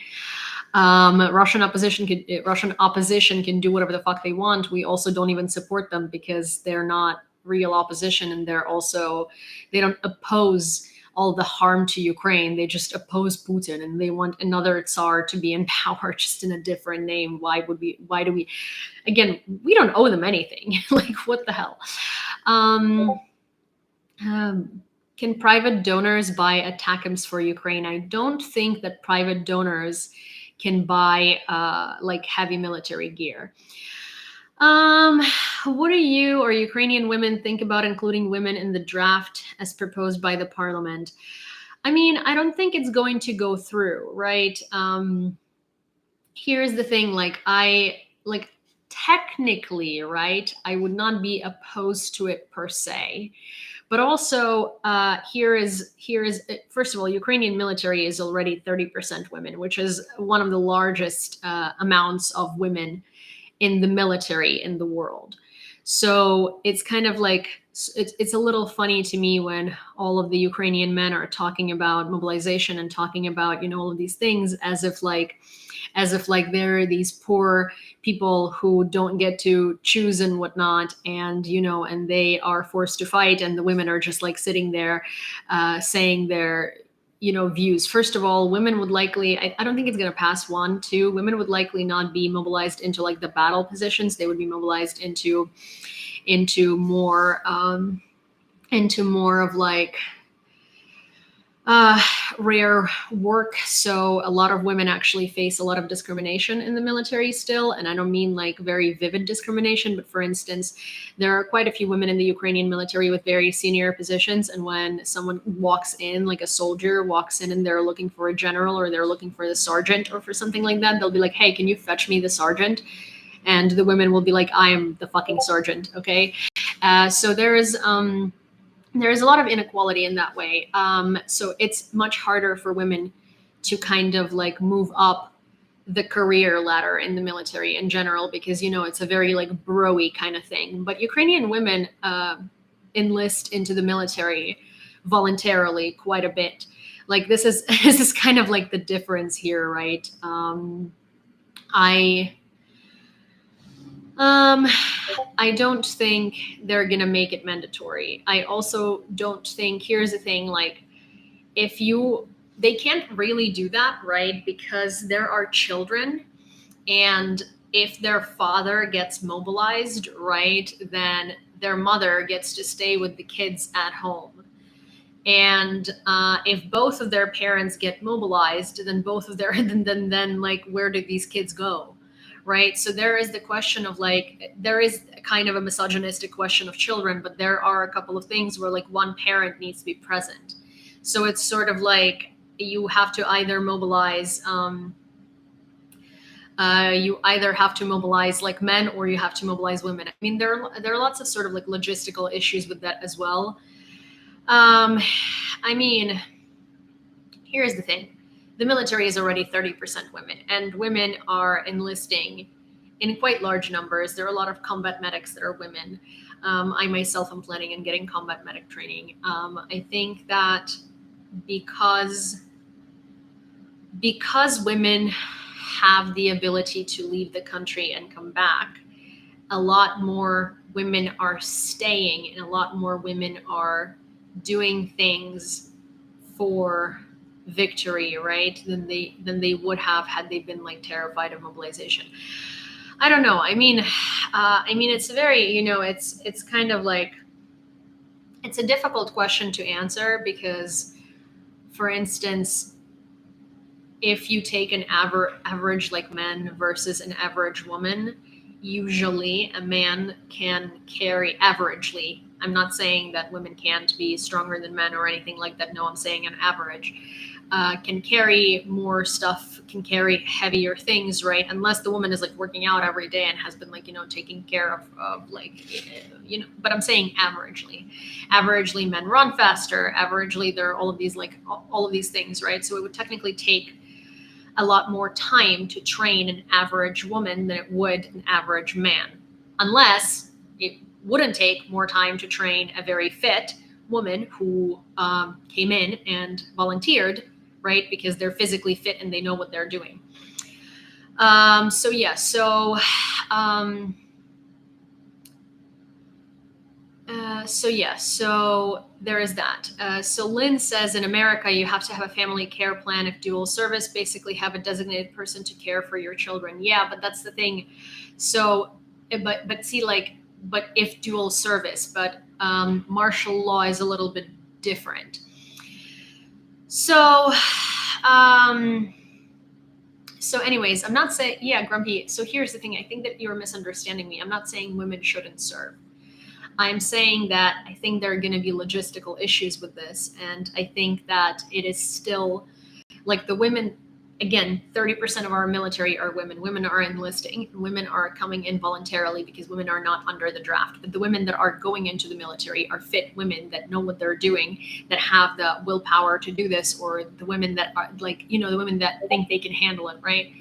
Russian opposition can do whatever the fuck they want. We also don't even support them because they're not real opposition, and they don't oppose all the harm to Ukraine. They just oppose Putin, and they want another Tsar to be in power, just in a different name. Why do we? Again, we don't owe them anything. Like, what the hell? Can private donors buy ATACMS for Ukraine? I don't think that private donors can buy like heavy military gear. What do you or Ukrainian women think about including women in the draft as proposed by the parliament? I mean, I don't think it's going to go through, right? Here's the thing, technically, right, I would not be opposed to it per se. But also, here is first of all, Ukrainian military is already 30% women, which is one of the largest amounts of women in the military in the world. So it's kind of like, it's a little funny to me when all of the Ukrainian men are talking about mobilization and talking about, all of these things as if there are these poor people who don't get to choose and whatnot, and and they are forced to fight, and the women are just like sitting there saying their views. First of all, women would likely, I don't think it's going to pass. One, two, women would likely not be mobilized into like the battle positions. They would be mobilized into more of like rare work. So a lot of women actually face a lot of discrimination in the military still. And I don't mean like very vivid discrimination, but for instance, there are quite a few women in the Ukrainian military with very senior positions. And when someone walks in, like a soldier walks in and they're looking for a general or they're looking for the sergeant or for something like that, they'll be like, hey, can you fetch me the sergeant? And the women will be like, I am the fucking sergeant. Okay. So there's a lot of inequality in that way. So it's much harder for women to kind of like move up the career ladder in the military in general, because, it's a very like bro-y kind of thing. But Ukrainian women enlist into the military voluntarily quite a bit. Like this is kind of like the difference here, right? I don't think they're going to make it mandatory. I also don't think, here's the thing, like they can't really do that, right? Because there are children, and if their father gets mobilized, right, then their mother gets to stay with the kids at home. And if both of their parents get mobilized, then then like, where do these kids go? Right. So there is the question of like, there is kind of a misogynistic question of children, but there are a couple of things where like one parent needs to be present. So it's sort of like you have to either mobilize, like men, or you have to mobilize women. I mean, there are lots of sort of like logistical issues with that as well. I mean, here's the thing. The military is already 30% women, and women are enlisting in quite large numbers. There are a lot of combat medics that are women. I myself am planning on getting combat medic training. I think that because women have the ability to leave the country and come back, a lot more women are staying, and a lot more women are doing things for victory, right, than they would have had they been like terrified of mobilization. I don't know. I mean, it's very, it's kind of like, it's a difficult question to answer because, for instance, if you take an average like man versus an average woman, usually a man can carry averagely. I'm not saying that women can't be stronger than men or anything like that. No, I'm saying an average. Can carry more stuff, can carry heavier things, right? Unless the woman is like working out every day and has been like, taking care of like, but I'm saying averagely men run faster. Averagely, there are all of these things, right? So it would technically take a lot more time to train an average woman than it would an average man, unless wouldn't take more time to train a very fit woman who came in and volunteered, right? Because they're physically fit and they know what they're doing. So yeah, so there is that. So Lynn says in America, you have to have a family care plan if dual service, basically have a designated person to care for your children. Yeah, but that's the thing. So, but see, like, but if dual service, but martial law is a little bit different. So, so anyways, I'm not saying, yeah, Grumpy. So here's the thing. I think that you're misunderstanding me. I'm not saying women shouldn't serve. I'm saying that I think there are going to be logistical issues with this. And I think that it is still like the women, again, 30% of our military are women. Women are enlisting. Women are coming in voluntarily because women are not under the draft. But the women that are going into the military are fit women that know what they're doing, that have the willpower to do this, or the women that are like, you know, the women that think they can handle it, right?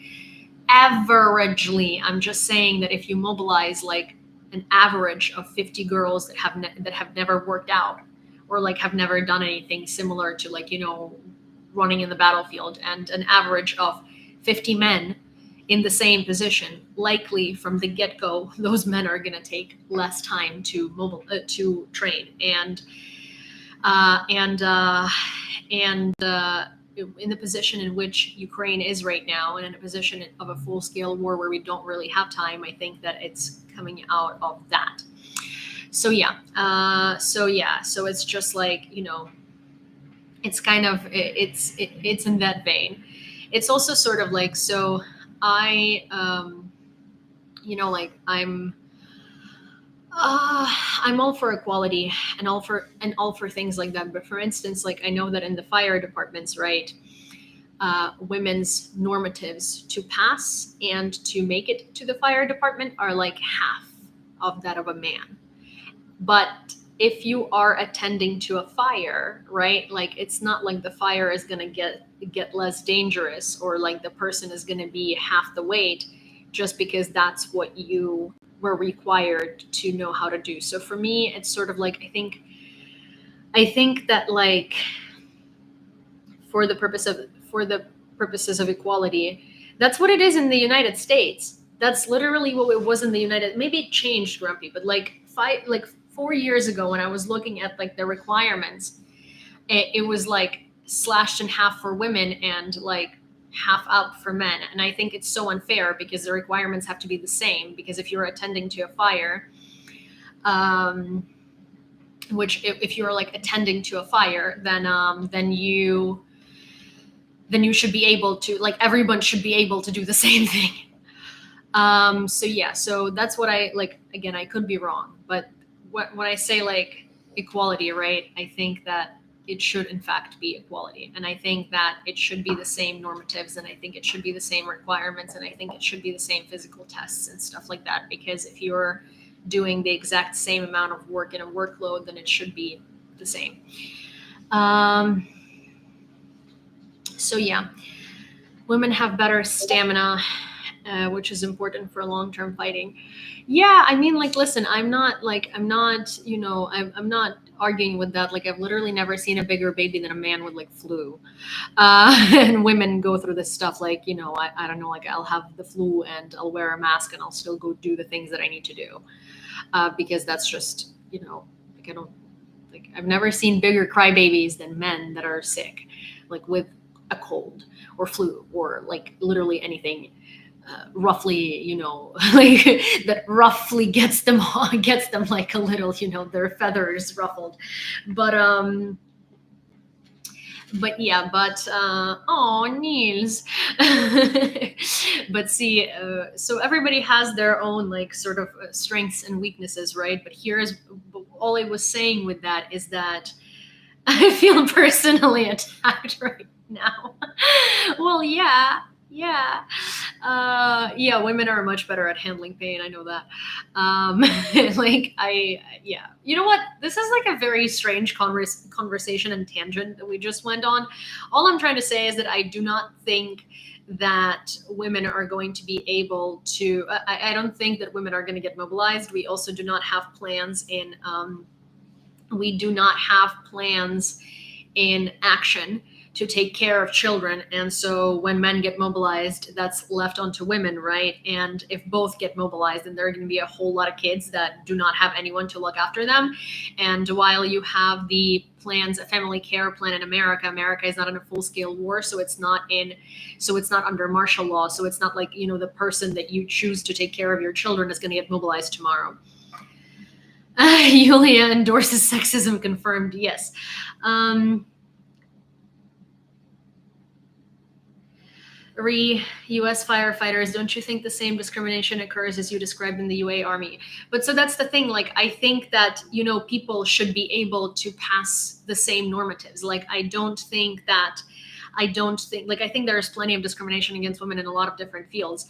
Averagely, I'm just saying that if you mobilize like an average of 50 girls that have never worked out, or like have never done anything similar to, like, you know, running in the battlefield, and an average of 50 men in the same position, likely from the get-go, those men are going to take less time to train. And in the position in which Ukraine is right now, and in a position of a full-scale war where we don't really have time, I think that it's coming out of that. So yeah, so it's just like, you know, it's kind of it's in that vein. It's also sort of like, so I you know, like I'm all for equality and all for things like that. But for instance, like I know that in the fire departments, right, women's normatives to pass and to make it to the fire department are like half of that of a man. But if you are attending to a fire, right, like it's not like the fire is going to get less dangerous, or like the person is going to be half the weight just because that's what you were required to know how to do. So for me, it's sort of like, I think that, like, for the purposes of equality, that's what it is in the United States. That's literally what it was in the United. Maybe it changed, Grumpy, but like 4 years ago when I was looking at like the requirements, it was like slashed in half for women and like half out for men. And I think it's so unfair because the requirements have to be the same. Because if you're attending to a fire, which if you're like attending to a fire, then you should be able to, like, everyone should be able to do the same thing. So yeah, so that's what I like. Again, I could be wrong, but when I say like equality, right, I think that it should in fact be equality. And I think that it should be the same normatives, and I think it should be the same requirements, and I think it should be the same physical tests and stuff like that. Because if you're doing the exact same amount of work in a workload, then it should be the same. So yeah, women have better stamina, which is important for long-term fighting. Yeah, I mean, like, listen, I'm not, you know, I'm not arguing with that. Like, I've literally never seen a bigger baby than a man with like flu. And women go through this stuff, like, you know, I don't know, like I'll have the flu and I'll wear a mask and I'll still go do the things that I need to do. Because that's just, you know, like I've never seen bigger crybabies than men that are sick, like with a cold or flu or like literally anything. Roughly, you know, like that roughly gets them like a little, you know, their feathers ruffled. But yeah, oh, Niels. But see, so everybody has their own like sort of strengths and weaknesses, right? But all I was saying with that is that I feel personally attacked right now. Well, yeah. Yeah, women are much better at handling pain. I know that. Yeah. You know what? This is like a very strange conversation and tangent that we just went on. All I'm trying to say is that I do not think that women are going to be able to, I don't think that women are going to get mobilized. We also do not have plans in, we do not have plans in action to take care of children. And so when men get mobilized, that's left onto women, right? And if both get mobilized, then there are going to be a whole lot of kids that do not have anyone to look after them. And while you have the plans, a family care plan in America, America is not in a full-scale war, so it's not under martial law. So it's not like, the person that you choose to take care of your children is going to get mobilized tomorrow. Yulia endorses sexism confirmed. Yes. U.S. firefighters, don't you think the same discrimination occurs as you described in the UA Army? But so that's the thing. Like, I think that, people should be able to pass the same normatives. Like, I think there's plenty of discrimination against women in a lot of different fields,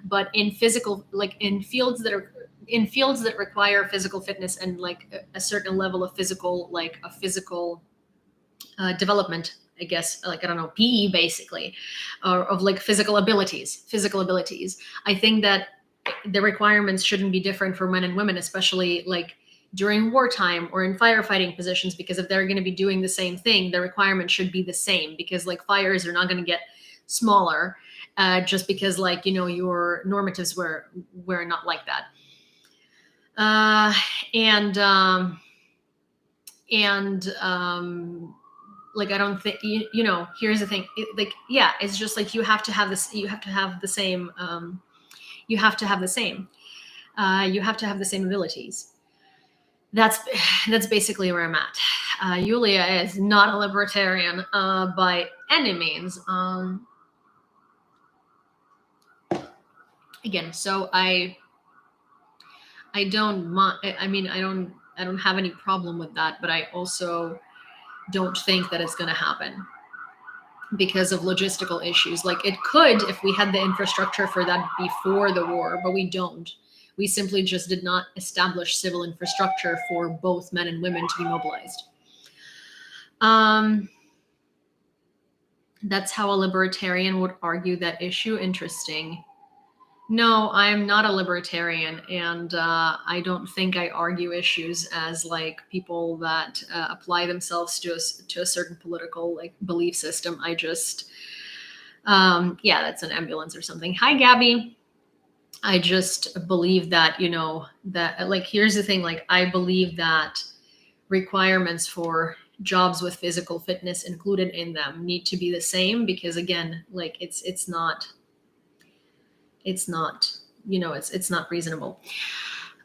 but in fields that require physical fitness and like a certain level of physical development, I guess, like, I don't know, PE basically, or of like physical abilities. I think that the requirements shouldn't be different for men and women, especially like during wartime or in firefighting positions, because if they're going to be doing the same thing, the requirement should be the same, because like fires are not going to get smaller just because like, your normatives were not like that. Like, I don't think, here's the thing, it's just like, you have to have the same abilities. That's basically where I'm at. Yulia is not a libertarian by any means. Again, so I don't mind. I mean, I don't have any problem with that, but I also don't think that it's going to happen because of logistical issues. Like, it could if we had the infrastructure for that before the war, but we don't. We simply just did not establish civil infrastructure for both men and women to be mobilized. That's how a libertarian would argue that issue. Interesting. No, I'm not a libertarian, and I don't think I argue issues as like people that apply themselves to a certain political like belief system. I just, that's an ambulance or something. Hi, Gabby. I just believe that, that like, here's the thing, like, I believe that requirements for jobs with physical fitness included in them need to be the same, because again, like, it's not reasonable.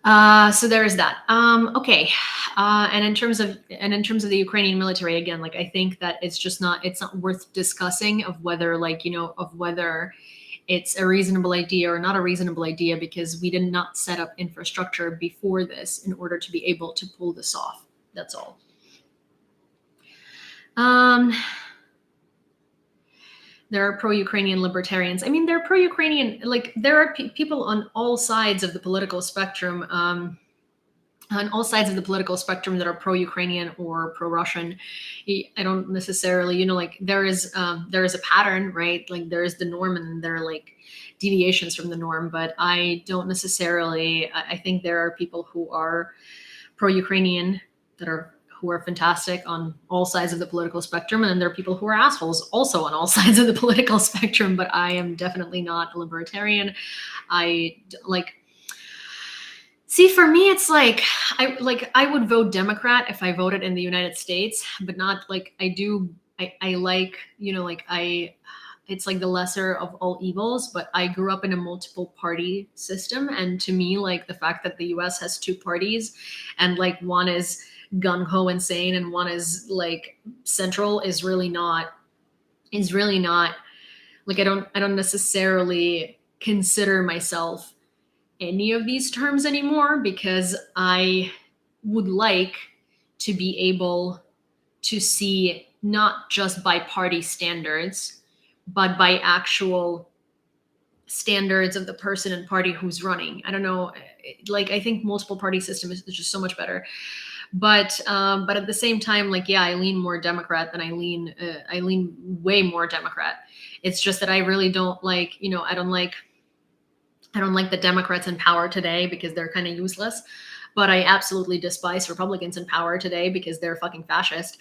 So there is that. Okay. And in terms of the Ukrainian military, again, like, I think that it's not worth discussing of whether it's a reasonable idea or not a reasonable idea, because we did not set up infrastructure before this in order to be able to pull this off. That's all. There are pro-Ukrainian libertarians. I mean, they're pro-Ukrainian. Like, there are people on all sides of the political spectrum, that are pro-Ukrainian or pro-Russian. I don't necessarily, like, there is a pattern, right? Like, there is the norm, and there are like deviations from the norm. But I don't necessarily. I think there are people who are pro-Ukrainian who are fantastic on all sides of the political spectrum. And then there are people who are assholes also on all sides of the political spectrum, but I am definitely not a libertarian. For me, it's like, I would vote Democrat if I voted in the United States, but not like it's like the lesser of all evils, but I grew up in a multiple party system. And to me, like, the fact that the US has two parties and like one is gung-ho insane and one is like central is really not like, I don't necessarily consider myself any of these terms anymore, because I would like to be able to see not just by party standards, but by actual standards of the person and party who's running. I don't know, like, I think multiple party system is just so much better. But at the same time, like, yeah, I lean more Democrat than I lean way more Democrat. It's just that I really don't like, I don't like the Democrats in power today because they're kind of useless. But I absolutely despise Republicans in power today because they're fucking fascist.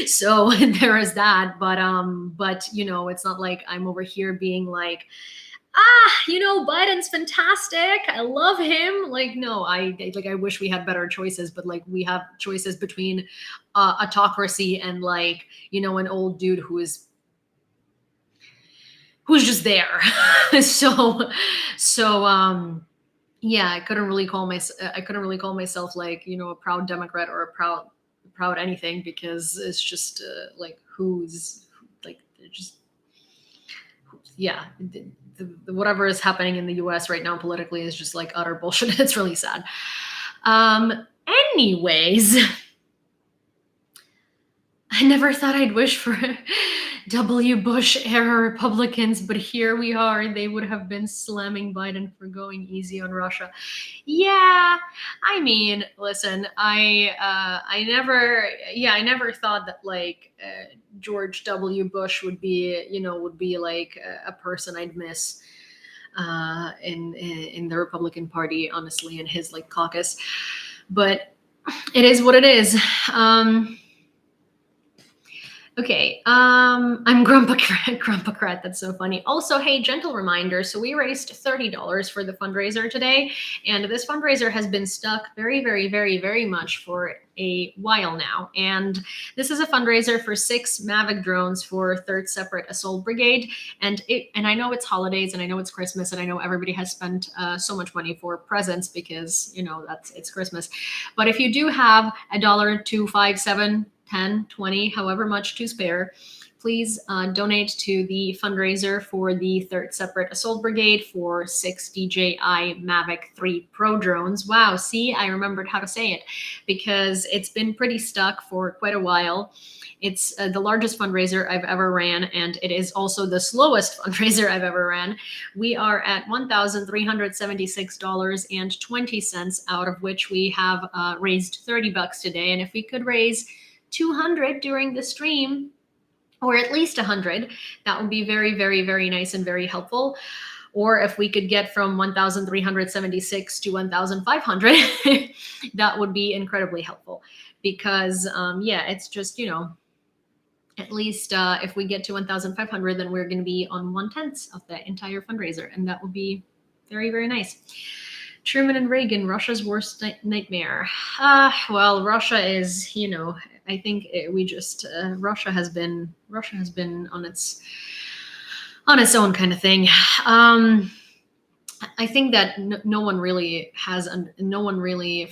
So there is that. But it's not like I'm over here being like, Biden's fantastic. I love him. Like, no, I wish we had better choices, but like we have choices between autocracy and like, an old dude who's just there. so yeah, I couldn't really call myself like, a proud Democrat or a proud anything, because it's just like who's like just yeah, whatever is happening in the US right now politically is just like utter bullshit. It's really sad. Anyways, I never thought I'd wish for W. Bush era Republicans, but here we are. They would have been slamming Biden for going easy on Russia. Yeah, I mean, listen, I never thought that like George W. Bush would be like a person I'd miss in the Republican Party, honestly, in his like caucus. But it is what it is. Okay, I'm Grumpacrat. That's so funny. Also, hey, gentle reminder. So we raised $30 for the fundraiser today, and this fundraiser has been stuck very, very, very, very much for a while now. And this is a fundraiser for 6 Mavic drones for 3rd Separate Assault Brigade. And I know it's holidays, and I know it's Christmas, and I know everybody has spent so much money for presents because it's Christmas. But if you do have $1, 2, 5, 7, 10, 20, however much to spare, please donate to the fundraiser for the 3rd Separate Assault Brigade for 6 DJI Mavic 3 Pro drones. Wow, see, I remembered how to say it because it's been pretty stuck for quite a while. It's the largest fundraiser I've ever ran, and it is also the slowest fundraiser I've ever ran. We are at $1,376.20, out of which we have raised $30 today. And if we could raise 200 during the stream, or at least 100, that would be very, very, very nice and very helpful. Or if we could get from 1,376 to 1,500, that would be incredibly helpful. Because it's just, at least if we get to 1,500, then we're going to be on 1/10 of the entire fundraiser, and that would be very, very nice. Truman and Reagan, Russia's worst nightmare. Well, Russia is, I think Russia has been on its own kind of thing. I think that no one really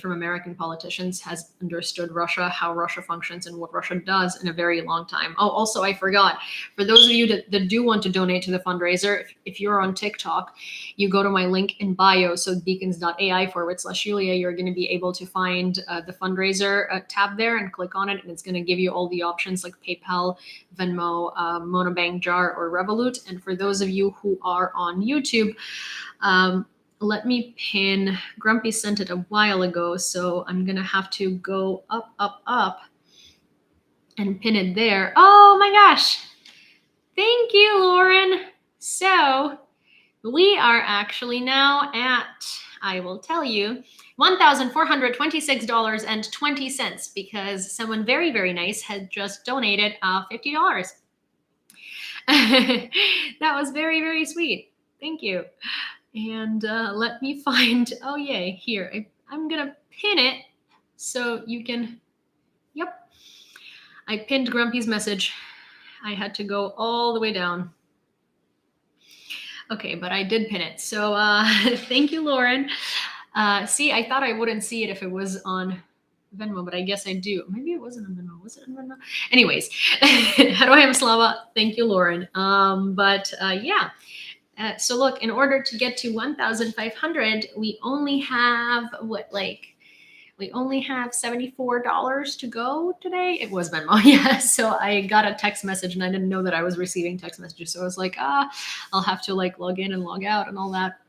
from American politicians has understood Russia, how Russia functions, and what Russia does in a very long time. Oh, also, I forgot. For those of you that do want to donate to the fundraiser, if you're on TikTok, you go to my link in bio, so beacons.ai/Yulia, you're going to be able to find the fundraiser tab there and click on it, and it's going to give you all the options like PayPal, Venmo, Monobank, Jar, or Revolut. And for those of you who are on YouTube, let me pin. Grumpy sent it a while ago, so I'm gonna have to go up and pin it there. Oh my gosh. Thank you, Lauren. So we are actually now at, I will tell you, $1,426.20 because someone very, very nice had just donated $50. That was very, very sweet. Thank you. And let me find, oh yay, here. I'm gonna pin it so you can, yep. I pinned Grumpy's message. I had to go all the way down. Okay, but I did pin it. So thank you, Lauren. See, I thought I wouldn't see it if it was on Venmo, but I guess I do. Maybe it wasn't on Venmo. Was it on Venmo? Anyways, Herojem Slava. Thank you, Lauren. Yeah. So look, in order to get to 1,500, we only have $74 to go today. It was Venmo, yeah. So I got a text message and I didn't know that I was receiving text messages. So I was like, I'll have to like log in and log out and all that.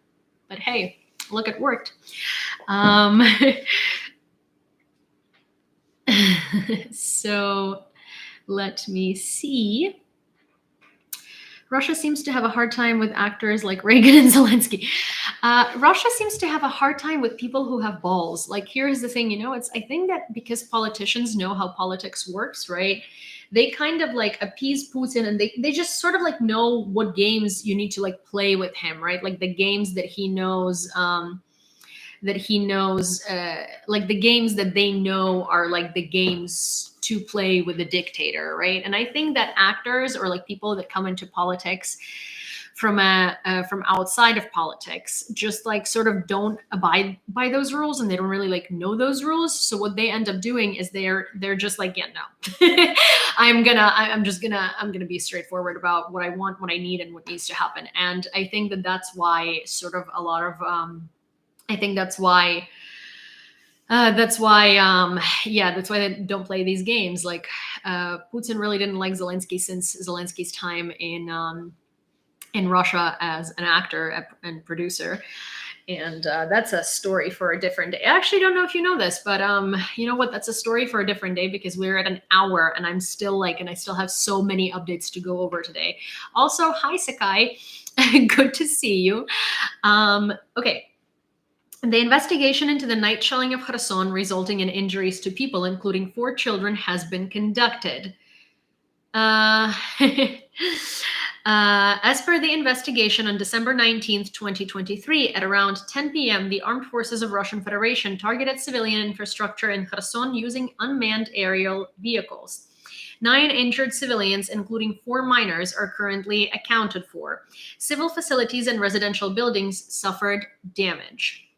But hey, look, it worked. So let me see. Russia seems to have a hard time with actors like Reagan and Zelensky. Russia seems to have a hard time with people who have balls. Like, here's the thing, it's, I think that because politicians know how politics works, right? They kind of like appease Putin, and they just sort of like know what games you need to like play with him, right? Like the games that he knows, like the games that they know are like the games to play with the dictator, right? And I think that actors or like people that come into politics from outside of politics just like sort of don't abide by those rules, and they don't really like know those rules. So what they end up doing is they're just like, yeah, no. I'm gonna be straightforward about what I want, what I need, and what needs to happen. And I think that that's why sort of a lot of I think that's why that's why they don't play these games. Like Putin really didn't like Zelensky since Zelensky's time in Russia as an actor and producer. And that's a story for a different day. I actually don't know if you know this, but you know what? That's a story for a different day, because we're at an hour and I still have so many updates to go over today. Also, hi Sakai, good to see you. Okay. The investigation into the night shelling of Kherson resulting in injuries to people, including 4 children, has been conducted. As per the investigation, on December 19th, 2023, at around 10 p.m., the armed forces of Russian Federation targeted civilian infrastructure in Kherson using unmanned aerial vehicles. 9 injured civilians, including 4 minors, are currently accounted for. Civil facilities and residential buildings suffered damage.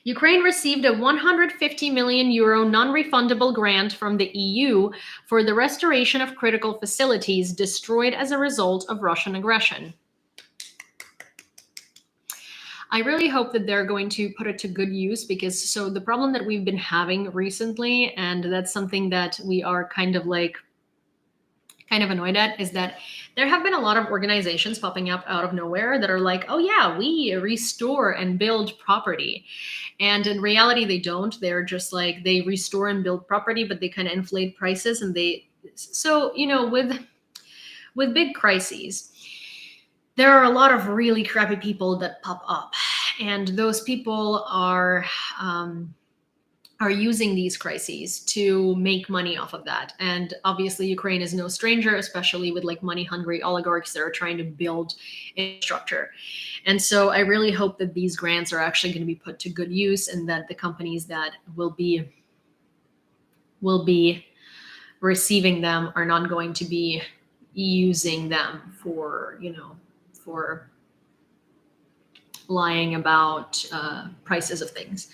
Ukraine received a 150 million euro non-refundable grant from the EU for the restoration of critical facilities destroyed as a result of Russian aggression. I really hope that they're going to put it to good use, because so the problem that we've been having recently, and that's something that we are kind of annoyed at, is that there have been a lot of organizations popping up out of nowhere that are like, oh yeah, we restore and build property. And in reality, they don't. They're just like, they restore and build property, but they kind of inflate prices. And with big crises, there are a lot of really crappy people that pop up. And those people are using these crises to make money off of that. And obviously Ukraine is no stranger, especially with like money hungry oligarchs that are trying to build infrastructure. And so I really hope that these grants are actually going to be put to good use, and that the companies that will be receiving them are not going to be using them for lying about prices of things.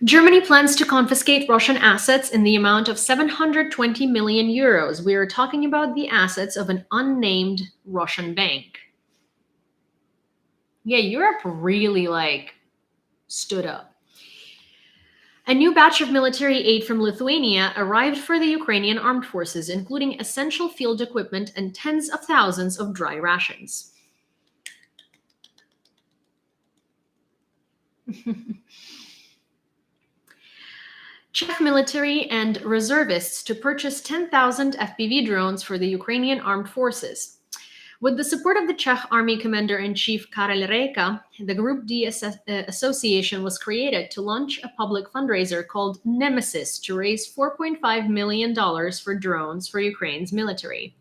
Germany plans to confiscate Russian assets in the amount of 720 million euros. We are talking about the assets of an unnamed Russian bank. Yeah, Europe really stood up. A new batch of military aid from Lithuania arrived for the Ukrainian armed forces, including essential field equipment and tens of thousands of dry rations. Czech military and reservists to purchase 10,000 FPV drones for the Ukrainian armed forces. With the support of the Czech Army Commander-in-Chief Karel Reka, the Group D Association was created to launch a public fundraiser called Nemesis to raise $4.5 million for drones for Ukraine's military.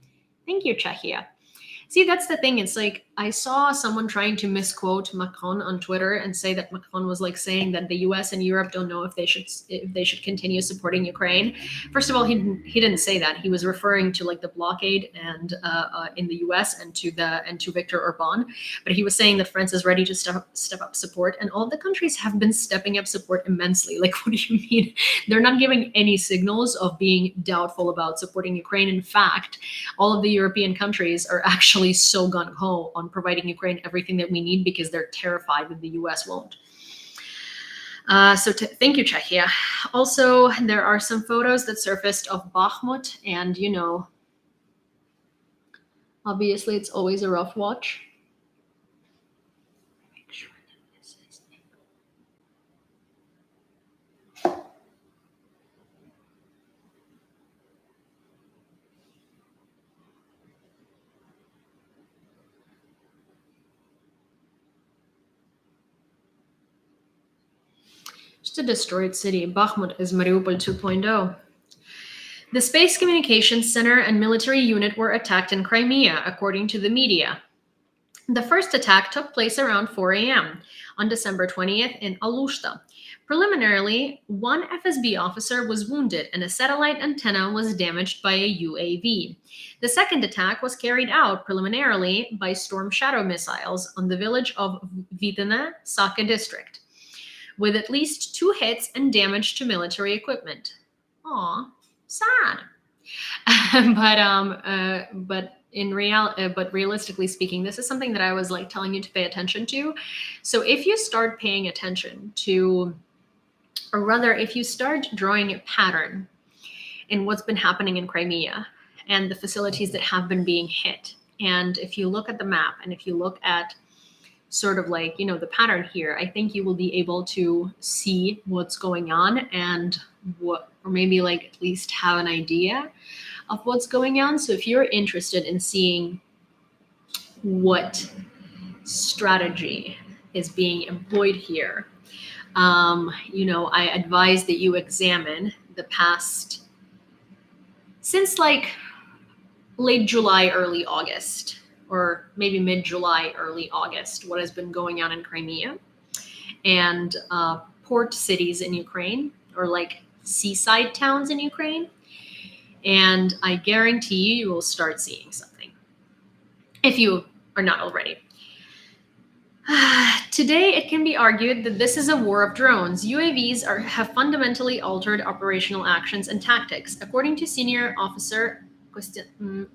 Thank you, Czechia. See, that's the thing. It's like, I saw someone trying to misquote Macron on Twitter and say that Macron was like saying that the US and Europe don't know if they should continue supporting Ukraine. First of all, he didn't say that. He was referring to like the blockade and in the US and to Viktor Orban. But he was saying that France is ready to step up support, and all the countries have been stepping up support immensely. Like, what do you mean? They're not giving any signals of being doubtful about supporting Ukraine. In fact, all of the European countries are actually so gung-ho on providing Ukraine everything that we need, because they're terrified that the US won't. Thank you, Czechia. Also, there are some photos that surfaced of Bakhmut, and obviously it's always a rough watch. Make sure that this is Just a destroyed city. Bakhmut is Mariupol 2.0. The Space Communications Center and military unit were attacked in Crimea, according to the media. The first attack took place around 4 a.m. on December 20th in Alushta. Preliminarily, one FSB officer was wounded and a satellite antenna was damaged by a UAV. The second attack was carried out preliminarily by Storm Shadow missiles on the village of Vidana, Saka district, with at least 2 hits and damage to military equipment. Aw, sad. But realistically speaking, this is something that I was like telling you to pay attention to. So if you start paying attention to, or rather, if you start drawing a pattern in what's been happening in Crimea and the facilities that have been being hit, and if you look at the map and if you look at sort of like, the pattern here, I think you will be able to see what's going on and or maybe like at least have an idea of what's going on. So if you're interested in seeing what strategy is being employed here, I advise that you examine the past, since like late July, early August, or maybe mid-July, early August, what has been going on in Crimea and port cities in Ukraine, or like seaside towns in Ukraine. And I guarantee you will start seeing something, if you are not already. Today, it can be argued that this is a war of drones. UAVs have fundamentally altered operational actions and tactics, according to a senior officer Konstantin.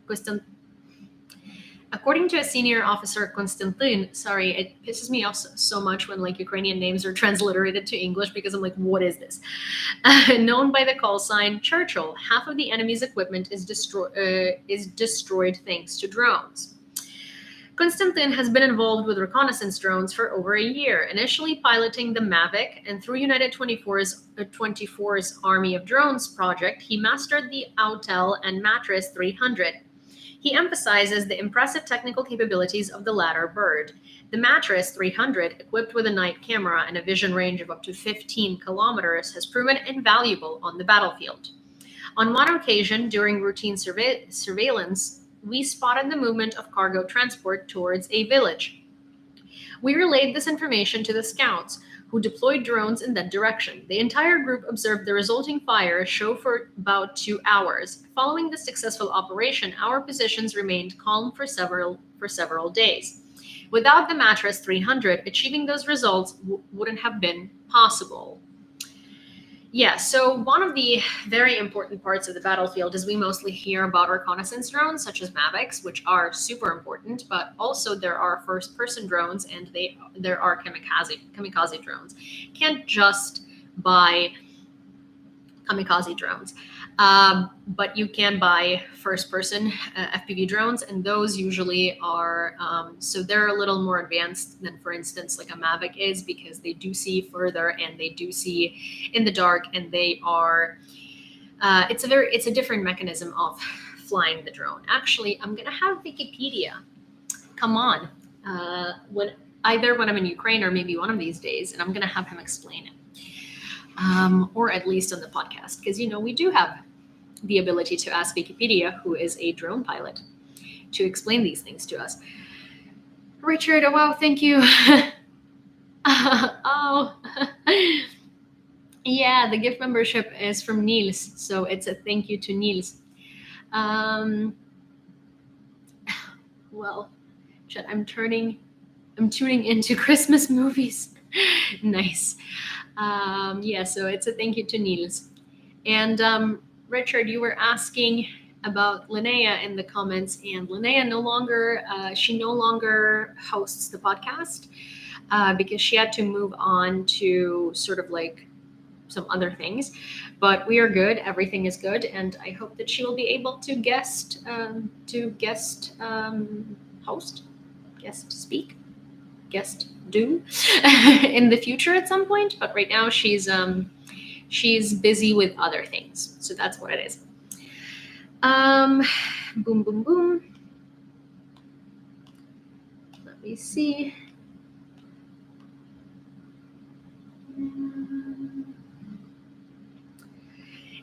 Sorry, it pisses me off so much when like Ukrainian names are transliterated to English, because I'm like, what is this? Known by the call sign Churchill, half of the enemy's equipment is destroyed thanks to drones. Konstantin has been involved with reconnaissance drones for over a year, initially piloting the Mavic, and through United 24's Army of Drones project, he mastered the Autel and Matris 300. He emphasizes the impressive technical capabilities of the latter bird. The Matris 300, equipped with a night camera and a vision range of up to 15 kilometers, has proven invaluable on the battlefield. On one occasion, during routine surveillance, we spotted the movement of cargo transport towards a village. We relayed this information to the scouts, who deployed drones in that direction. The entire group observed the resulting fire show for about 2 hours. Following the successful operation, our positions remained calm for several days. Without the Matris 300, achieving those results wouldn't have been possible. Yeah, so one of the very important parts of the battlefield is we mostly hear about reconnaissance drones, such as Mavics, which are super important, but also there are first-person drones and there are kamikaze drones. Can't just buy kamikaze drones, but you can buy first-person FPV drones, and those usually are, so they're a little more advanced than, for instance, like a Mavic is, because they do see further and they do see in the dark, and they are, it's a different mechanism of flying the drone. Actually, I'm gonna have Wikipedia come on when I'm in Ukraine or maybe one of these days, and I'm gonna have him explain it. Or at least on the podcast, because we do have the ability to ask Wikipedia, who is a drone pilot, to explain these things to us. Richard, oh wow, thank you. Oh, yeah, the gift membership is from Niels, so it's a thank you to Niels. Well, Chet, I'm tuning into Christmas movies. Nice. Yeah, so it's a thank you to Niels. And Richard, you were asking about Linnea in the comments, and Linnea no longer hosts the podcast because she had to move on to sort of like some other things. But we are good. Everything is good, and I hope that she will be able to guest speak, guest do in the future at some point. But right now she's busy with other things, so that's what it is. Boom, boom, boom. Let me see.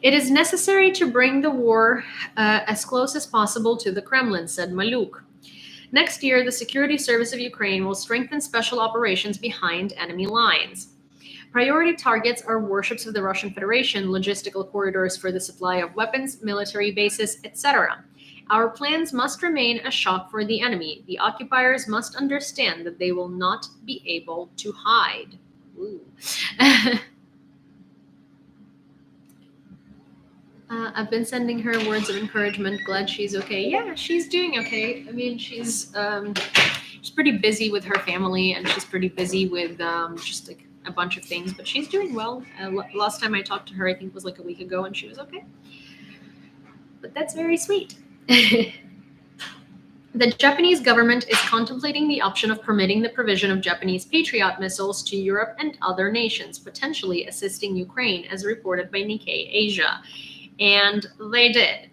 It is necessary to bring the war as close as possible to the Kremlin, said Maluk. Next year, the Security Service of Ukraine will strengthen special operations behind enemy lines. Priority targets are warships of the Russian Federation, logistical corridors for the supply of weapons, military bases, etc. Our plans must remain a shock for the enemy. The occupiers must understand that they will not be able to hide. Ooh. I've been sending her words of encouragement. Glad she's okay. Yeah, she's doing okay. I mean, she's pretty busy with her family, and she's pretty busy with just like a bunch of things. But she's doing well. Last time I talked to her, I think was like a week ago, and she was okay. But that's very sweet. The Japanese government is contemplating the option of permitting the provision of Japanese Patriot missiles to Europe and other nations, potentially assisting Ukraine, as reported by Nikkei Asia. And they did.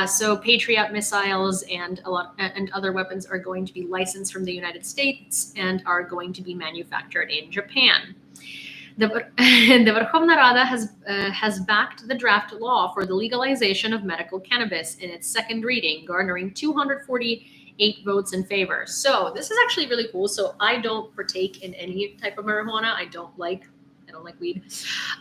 So Patriot missiles and other weapons are going to be licensed from the United States and are going to be manufactured in Japan. The Verkhovna Rada has backed the draft law for the legalization of medical cannabis in its second reading, garnering 248 votes in favor. So this is actually really cool. So I don't partake in any type of marijuana. I don't like weed,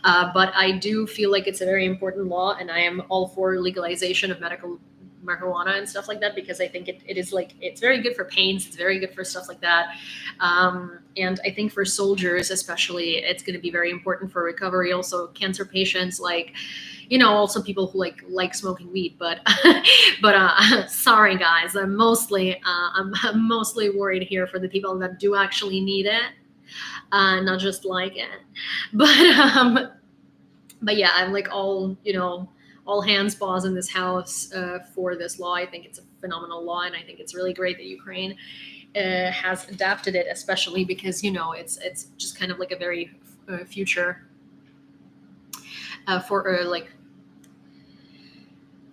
but I do feel like it's a very important law, and I am all for legalization of medical marijuana and stuff like that, because I think it is like, it's very good for pains, it's very good for stuff like that, and I think for soldiers especially, it's going to be very important for recovery. Also cancer patients, like, also people who like smoking weed, but sorry guys, I'm mostly worried here for the people that do actually need it. Not just like it, but yeah, I'm like all hands paws in this house for this law. I think it's a phenomenal law, and I think it's really great that Ukraine has adapted it, especially because it's just kind of like a very future for like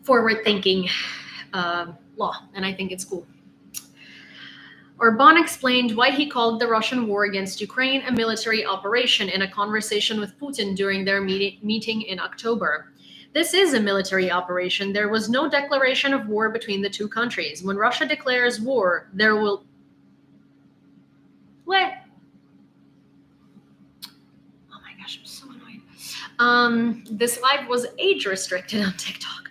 forward thinking law, and I think it's cool. Orban explained why he called the Russian war against Ukraine a military operation in a conversation with Putin during their meeting in October. This is a military operation. There was no declaration of war between the two countries. When Russia declares war, there will... What? Oh my gosh, I'm so annoyed. This live was age restricted on TikTok.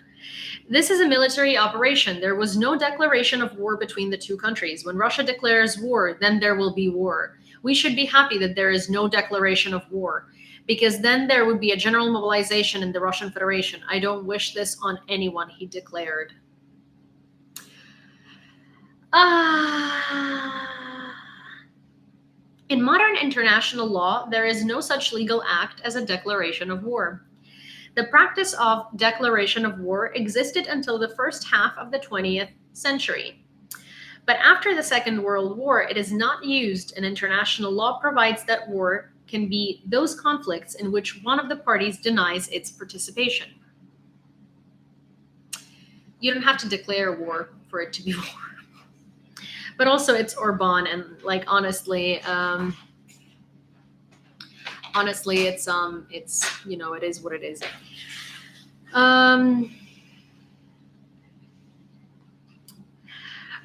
This is a military operation. There was no declaration of war between the two countries. When Russia declares war, then there will be war. We should be happy that there is no declaration of war, because then there would be a general mobilization in the Russian Federation. I don't wish this on anyone, he declared. In modern international law, there is no such legal act as a declaration of war. The practice of declaration of war existed until the first half of the 20th century. But after the Second World War, it is not used, and international law provides that war can be those conflicts in which one of the parties denies its participation. You don't have to declare war for it to be war. But also it's Orban, and like honestly, it's it is what it is.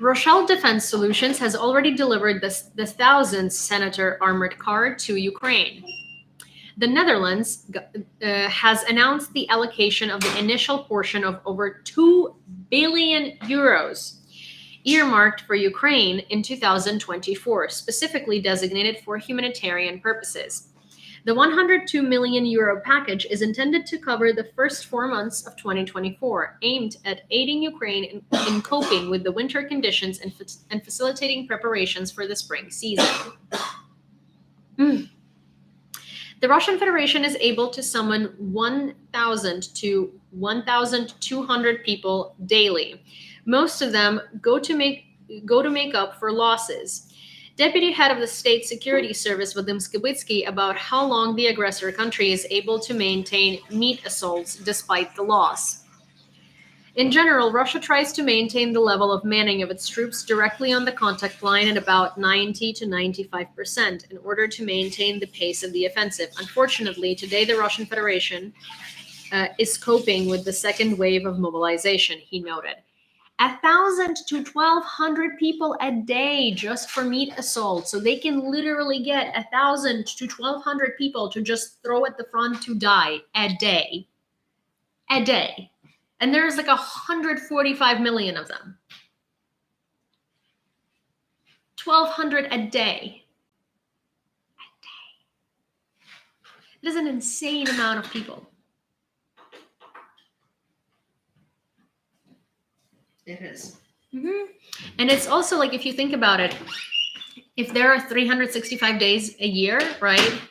Rochelle Defense Solutions has already delivered the 1,000th Senator armored car to Ukraine. The Netherlands has announced the allocation of the initial portion of over 2 billion euros earmarked for Ukraine in 2024, specifically designated for humanitarian purposes. The 102 million euro package is intended to cover the first 4 months of 2024, aimed at aiding Ukraine in coping with the winter conditions and facilitating preparations for the spring season. The Russian Federation is able to summon 1,000 to 1,200 people daily. Most of them go to make up for losses. Deputy head of the State Security Service, Vadim Skibitsky, about how long the aggressor country is able to maintain meat assaults despite the loss. In general, Russia tries to maintain the level of manning of its troops directly on the contact line at about 90 to 95% in order to maintain the pace of the offensive. Unfortunately, today the Russian Federation is coping with the second wave of mobilization, he noted. 1,000 to 1,200 people a day just for meat assault. So they can literally get 1,000 to 1,200 people to just throw at the front to die a day. A day. And there's like 145 million of them. 1,200 a day. It is an insane amount of people. It is. Mm-hmm. And it's also like, if you think about it, if there are 365 days a year, right?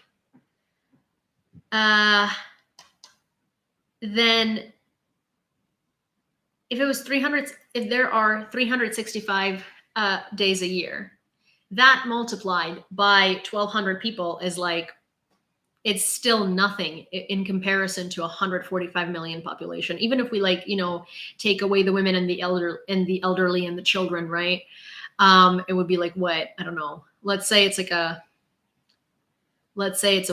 Then if there are 365 days a year, that multiplied by 1,200 people is like, it's still nothing in comparison to 145 million population. Even if we take away the women and the elderly and the children, right? It would be like, what? I don't know. Let's say it's a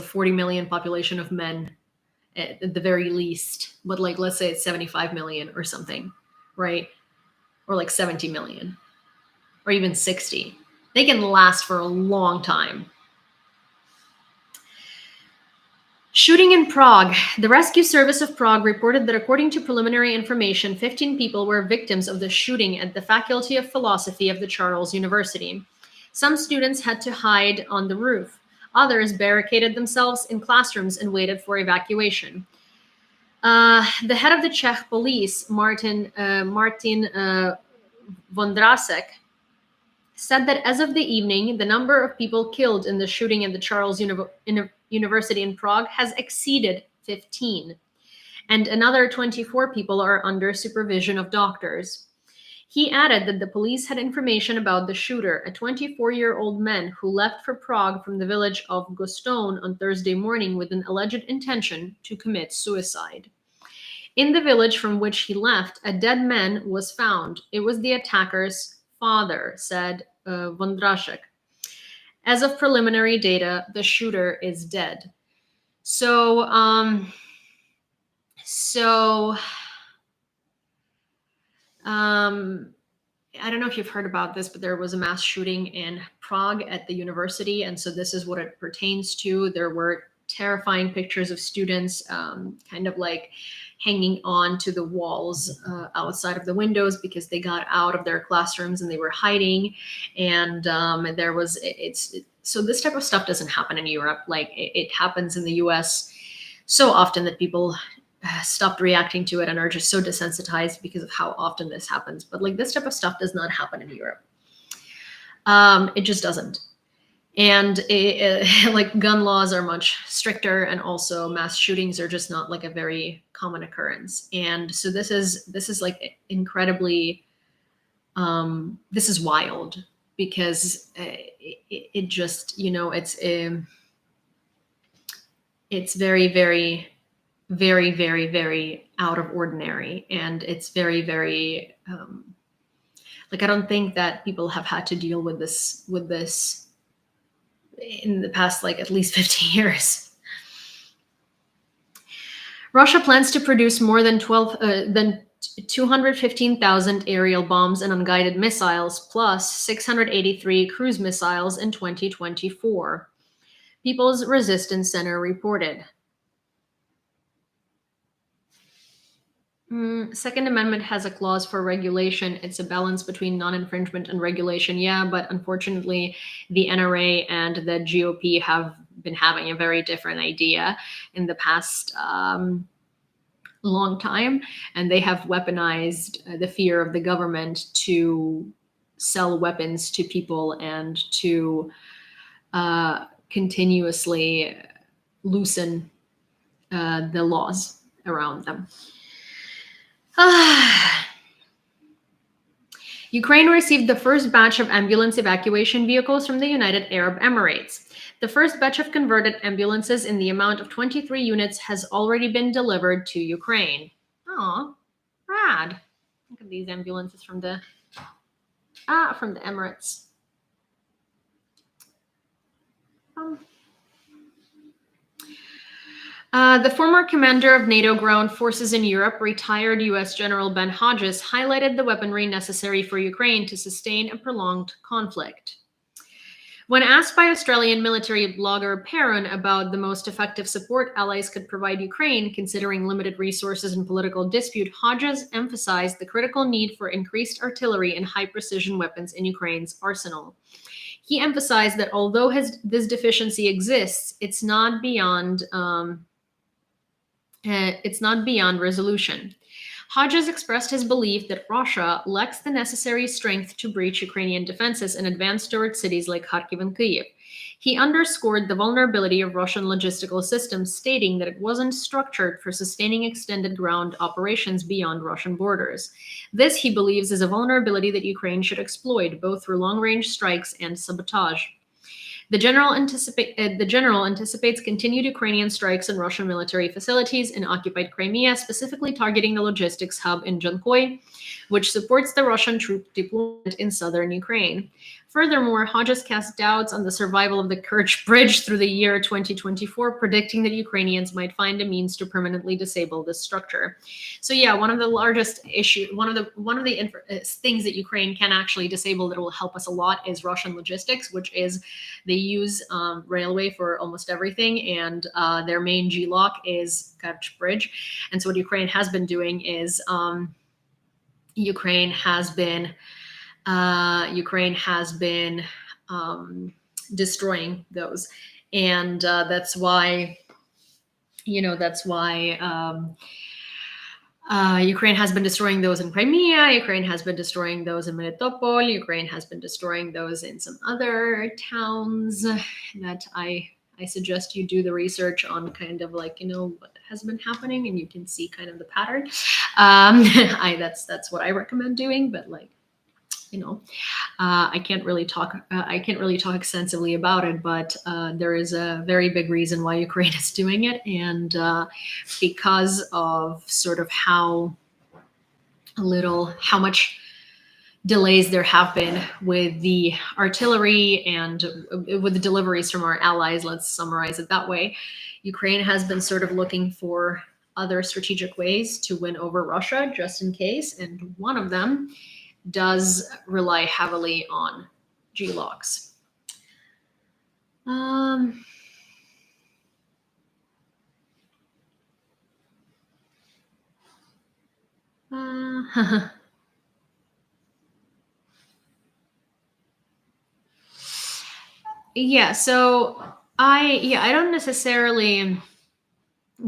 40 million population of men at the very least, but let's say it's 75 million or something, right? Or like 70 million or even 60. They can last for a long time. Shooting in Prague. The Rescue Service of Prague reported that according to preliminary information, 15 people were victims of the shooting at the Faculty of Philosophy of the Charles University. Some students had to hide on the roof. Others barricaded themselves in classrooms and waited for evacuation. The head of the Czech police, Martin Vondrasek, said that as of the evening, the number of people killed in the shooting at the Charles University in Prague has exceeded 15, and another 24 people are under supervision of doctors. He added that the police had information about the shooter, a 24-year-old man who left for Prague from the village of Gostone on Thursday morning with an alleged intention to commit suicide. In the village from which he left, a dead man was found. It was the attacker's father, said Vondrasek. As of preliminary data, the shooter is dead. So I don't know if you've heard about this, but there was a mass shooting in Prague at the university. And so this is what it pertains to. There were terrifying pictures of students kind of like hanging on to the walls outside of the windows because they got out of their classrooms and they were hiding. And so this type of stuff doesn't happen in Europe. Like it happens in the US so often that people stopped reacting to it and are just so desensitized because of how often this happens. But like this type of stuff does not happen in Europe. It just doesn't. And like gun laws are much stricter, and also mass shootings are just not like a very common occurrence. And so this is like incredibly, this is wild because it just, it's very, very, very, very, very out of ordinary. And it's very, very, I don't think that people have had to deal with this in the past, like at least 50 years. Russia plans to produce more than 215,000 aerial bombs and unguided missiles, plus 683 cruise missiles in 2024. People's Resistance Center reported. Second Amendment has a clause for regulation. It's a balance between non-infringement and regulation. Yeah, but unfortunately, the NRA and the GOP have been having a very different idea in the past long time, and they have weaponized the fear of the government to sell weapons to people and to continuously loosen the laws around them. Ukraine received the first batch of ambulance evacuation vehicles from the United Arab Emirates. The first batch of converted ambulances in the amount of 23 units has already been delivered to Ukraine. Aw, rad. Look at these ambulances from the Emirates. The former commander of NATO ground forces in Europe, retired US General Ben Hodges, highlighted the weaponry necessary for Ukraine to sustain a prolonged conflict. When asked by Australian military blogger Perrin about the most effective support allies could provide Ukraine, considering limited resources and political dispute, Hodges emphasized the critical need for increased artillery and high precision weapons in Ukraine's arsenal. He emphasized that although this deficiency exists, it's not beyond resolution. Hodges expressed his belief that Russia lacks the necessary strength to breach Ukrainian defenses and advance towards cities like Kharkiv and Kyiv. He underscored the vulnerability of Russian logistical systems, stating that it wasn't structured for sustaining extended ground operations beyond Russian borders. This, he believes, is a vulnerability that Ukraine should exploit, both through long-range strikes and sabotage. The general anticipates continued Ukrainian strikes on Russian military facilities in occupied Crimea, specifically targeting the logistics hub in Jankoy, which supports the Russian troop deployment in southern Ukraine. Furthermore, Hodges cast doubts on the survival of the Kerch Bridge through the year 2024, predicting that Ukrainians might find a means to permanently disable this structure. So yeah, one of the largest things that Ukraine can actually disable that will help us a lot is Russian logistics, which is they use railway for almost everything, and their main G-lock is Kerch Bridge. And so what Ukraine has been doing is Ukraine has been destroying those, and that's why Ukraine has been destroying those in Crimea. Ukraine has been destroying those in Melitopol. Ukraine has been destroying those in some other towns that I suggest you do the research on, kind of like, what has been happening, and you can see kind of the pattern. That's what I recommend doing, but I can't really talk extensively about it, but there is a very big reason why Ukraine is doing it, and because of sort of how much delays there have been with the artillery and with the deliveries from our allies. Let's summarize it that way. Ukraine has been sort of looking for other strategic ways to win over Russia, just in case, and one of them does rely heavily on G-locks. Yeah, so I don't necessarily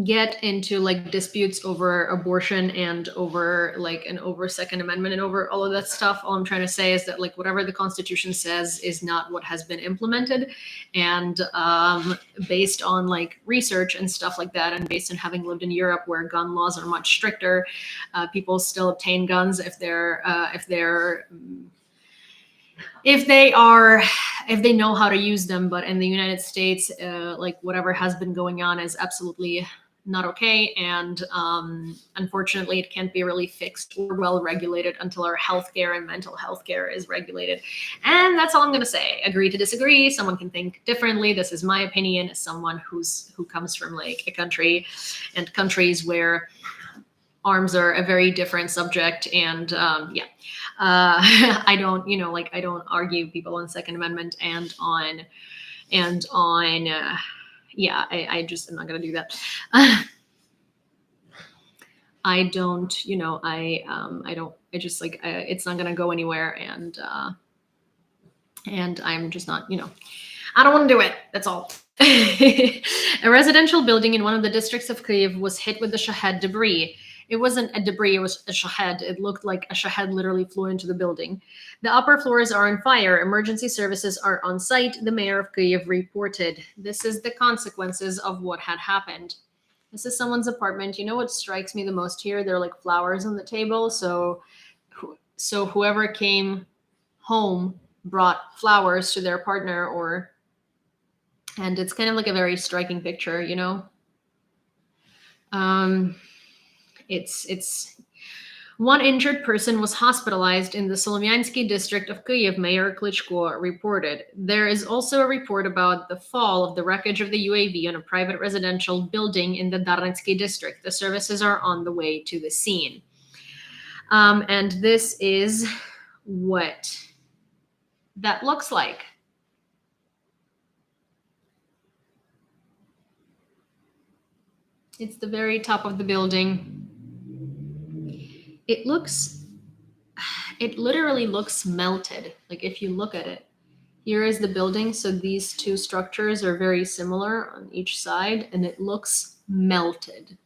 get into like disputes over abortion and over Second Amendment and over all of that stuff. All I'm trying to say is that whatever the Constitution says is not what has been implemented, and based on research and stuff like that, and based on having lived in Europe where gun laws are much stricter, people still obtain guns if they know how to use them. But in the United States, whatever has been going on is absolutely not okay, and unfortunately it can't be really fixed or well regulated until our healthcare and mental health care is regulated. And that's all I'm going to say. Agree to disagree. Someone can think differently. This is my opinion as someone who comes from a country and countries where arms are a very different subject, and I don't argue people on Second Amendment and on I just am not gonna do that. It's not gonna go anywhere, and I'm just not, I don't want to do it. That's all. A residential building in one of the districts of Kyiv was hit with the Shahed debris. It wasn't a debris, it was a shahed. It looked like a shahed literally flew into the building. The upper floors are on fire. Emergency services are on site, the mayor of Kyiv reported. This is the consequences of what had happened. This is someone's apartment. You know what strikes me the most here? There are flowers on the table. So whoever came home brought flowers to their partner, and it's kind of a very striking picture, It's One injured person was hospitalized in the Solomyansky district of Kyiv, Mayor Klitschko reported. There is also a report about the fall of the wreckage of the UAV on a private residential building in the Darnitsky district. The services are on the way to the scene. And this is what that looks like. It's the very top of the building. It literally looks melted. Like if you look at it, here is the building. So these two structures are very similar on each side, and it looks melted.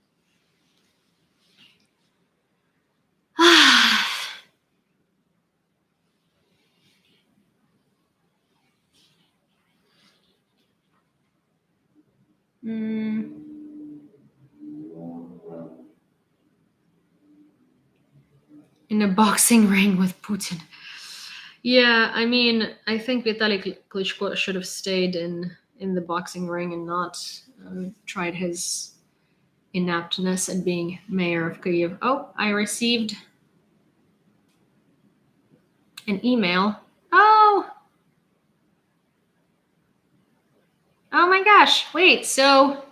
In a boxing ring with Putin. Yeah, I mean, I think Vitaly Klitschko should have stayed in the boxing ring and not tried his inaptness at being mayor of Kyiv. Oh, I received an email. Oh my gosh. Wait, so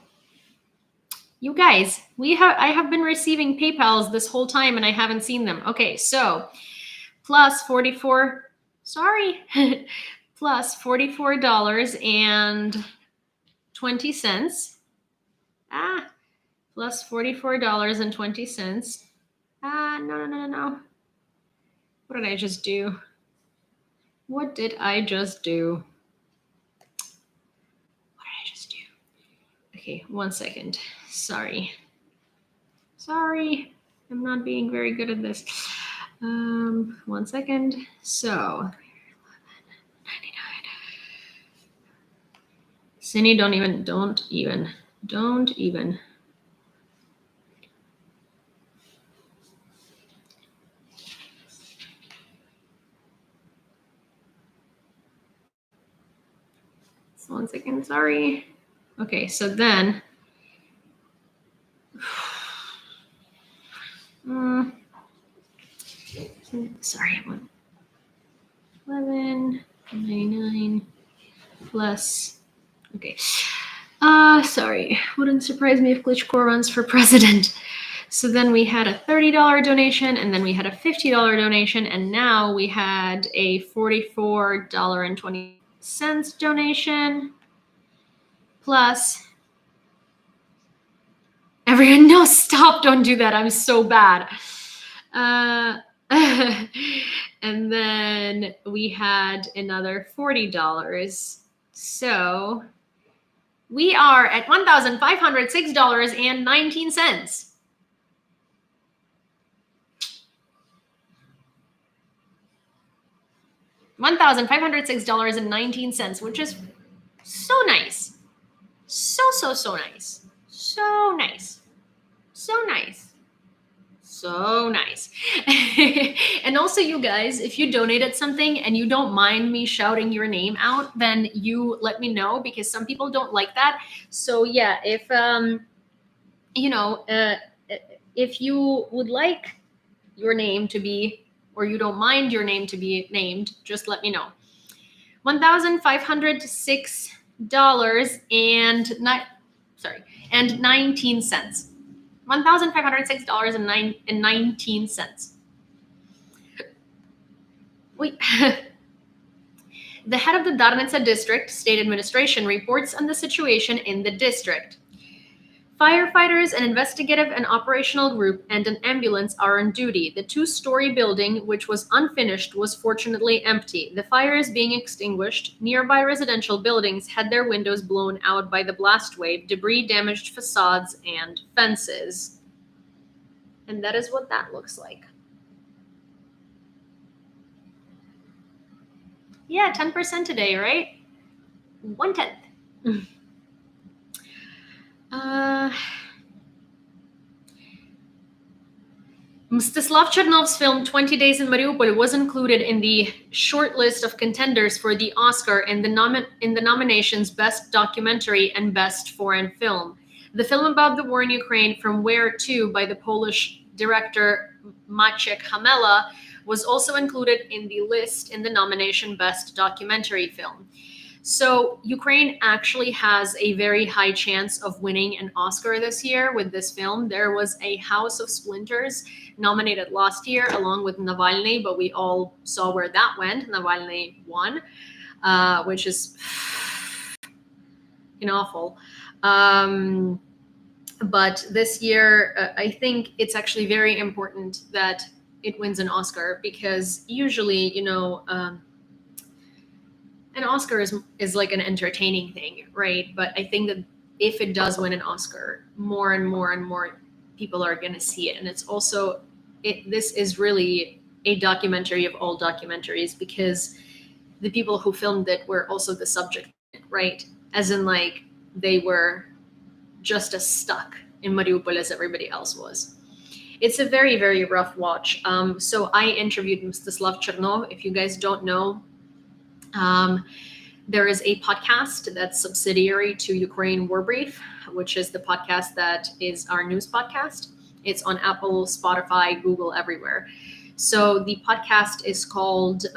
you guys, I have been receiving PayPals this whole time and I haven't seen them. Okay, so plus $44 $44.20. Plus $44.20. No. What did I just do? Okay, 1 second. Sorry. I'm not being very good at this. 1 second. So, Cindy, don't even. So 1 second, sorry. Okay, so then. Sorry, 11.99 plus. Okay. Sorry. Wouldn't surprise me if Klitschko runs for president. So then we had a $30 donation, and then we had a $50 donation, and now we had a $44.20 donation. Plus, everyone, no, stop! Don't do that. I'm so bad. And then we had another $40. So we are at $1,506.19. $1,506.19, which is so nice. So nice. So nice. And also, you guys, if you donated something and you don't mind me shouting your name out, then you let me know, because some people don't like that. So yeah, if if you would like your name to be, or you don't mind your name to be named, just let me know. $1,506.19. $1,506.19. Wait. The head of the Darnitsa district state administration reports on the situation in the district. Firefighters, an investigative and operational group, and an ambulance are on duty. The 2-story building, which was unfinished, was fortunately empty. The fire is being extinguished. Nearby residential buildings had their windows blown out by the blast wave. Debris damaged facades and fences. And that is what that looks like. Yeah, 10% today, right? 1/10. Mstislav Chernov's film 20 Days in Mariupol was included in the short list of contenders for the Oscar in the nominations Best Documentary and Best Foreign Film. The film about the war in Ukraine, From Where to, by the Polish director Maciek Hamela was also included in the list in the nomination Best Documentary Film. So Ukraine actually has a very high chance of winning an Oscar this year with this film. There was a House of Splinters nominated last year along with Navalny, but we all saw where that went. Navalny won, which is awful. But this year, I think it's actually very important that it wins an Oscar, because usually, an Oscar is like an entertaining thing, right? But I think that if it does win an Oscar, more and more and more people are going to see it. And it's also, this is really a documentary of all documentaries, because the people who filmed it were also the subject, right? As in, like, they were just as stuck in Mariupol as everybody else was. It's a very, very rough watch. So I interviewed Mstislav Chernov. If you guys don't know, there is a podcast that's subsidiary to Ukraine War Brief, which is the podcast that is our news podcast. It's on Apple, Spotify, Google, everywhere. So the podcast is called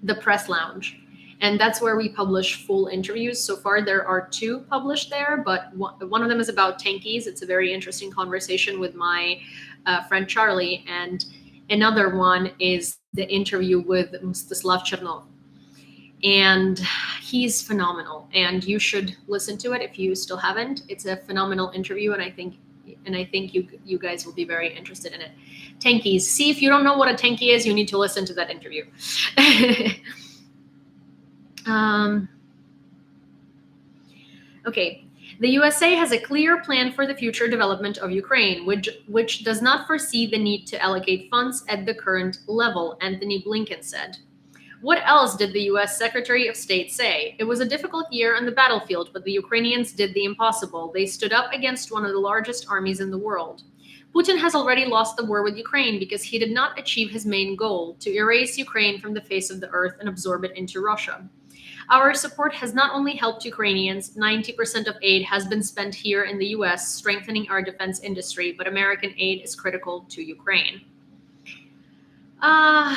The Press Lounge. And that's where we publish full interviews. So far, there are 2 published there, but one of them is about tankies. It's a very interesting conversation with my friend Charlie. And another one is the interview with Mstislav Chernov. And he's phenomenal. And you should listen to it if you still haven't. It's a phenomenal interview, and I think you guys will be very interested in it. Tankies. See, if you don't know what a tanky is, you need to listen to that interview. Okay. The USA has a clear plan for the future development of Ukraine, which does not foresee the need to allocate funds at the current level, Anthony Blinken said. What else did the US Secretary of State say? It was a difficult year on the battlefield, but the Ukrainians did the impossible. They stood up against one of the largest armies in the world. Putin has already lost the war with Ukraine because he did not achieve his main goal, to erase Ukraine from the face of the earth and absorb it into Russia. Our support has not only helped Ukrainians, 90% of aid has been spent here in the US, strengthening our defense industry, but American aid is critical to Ukraine. Oh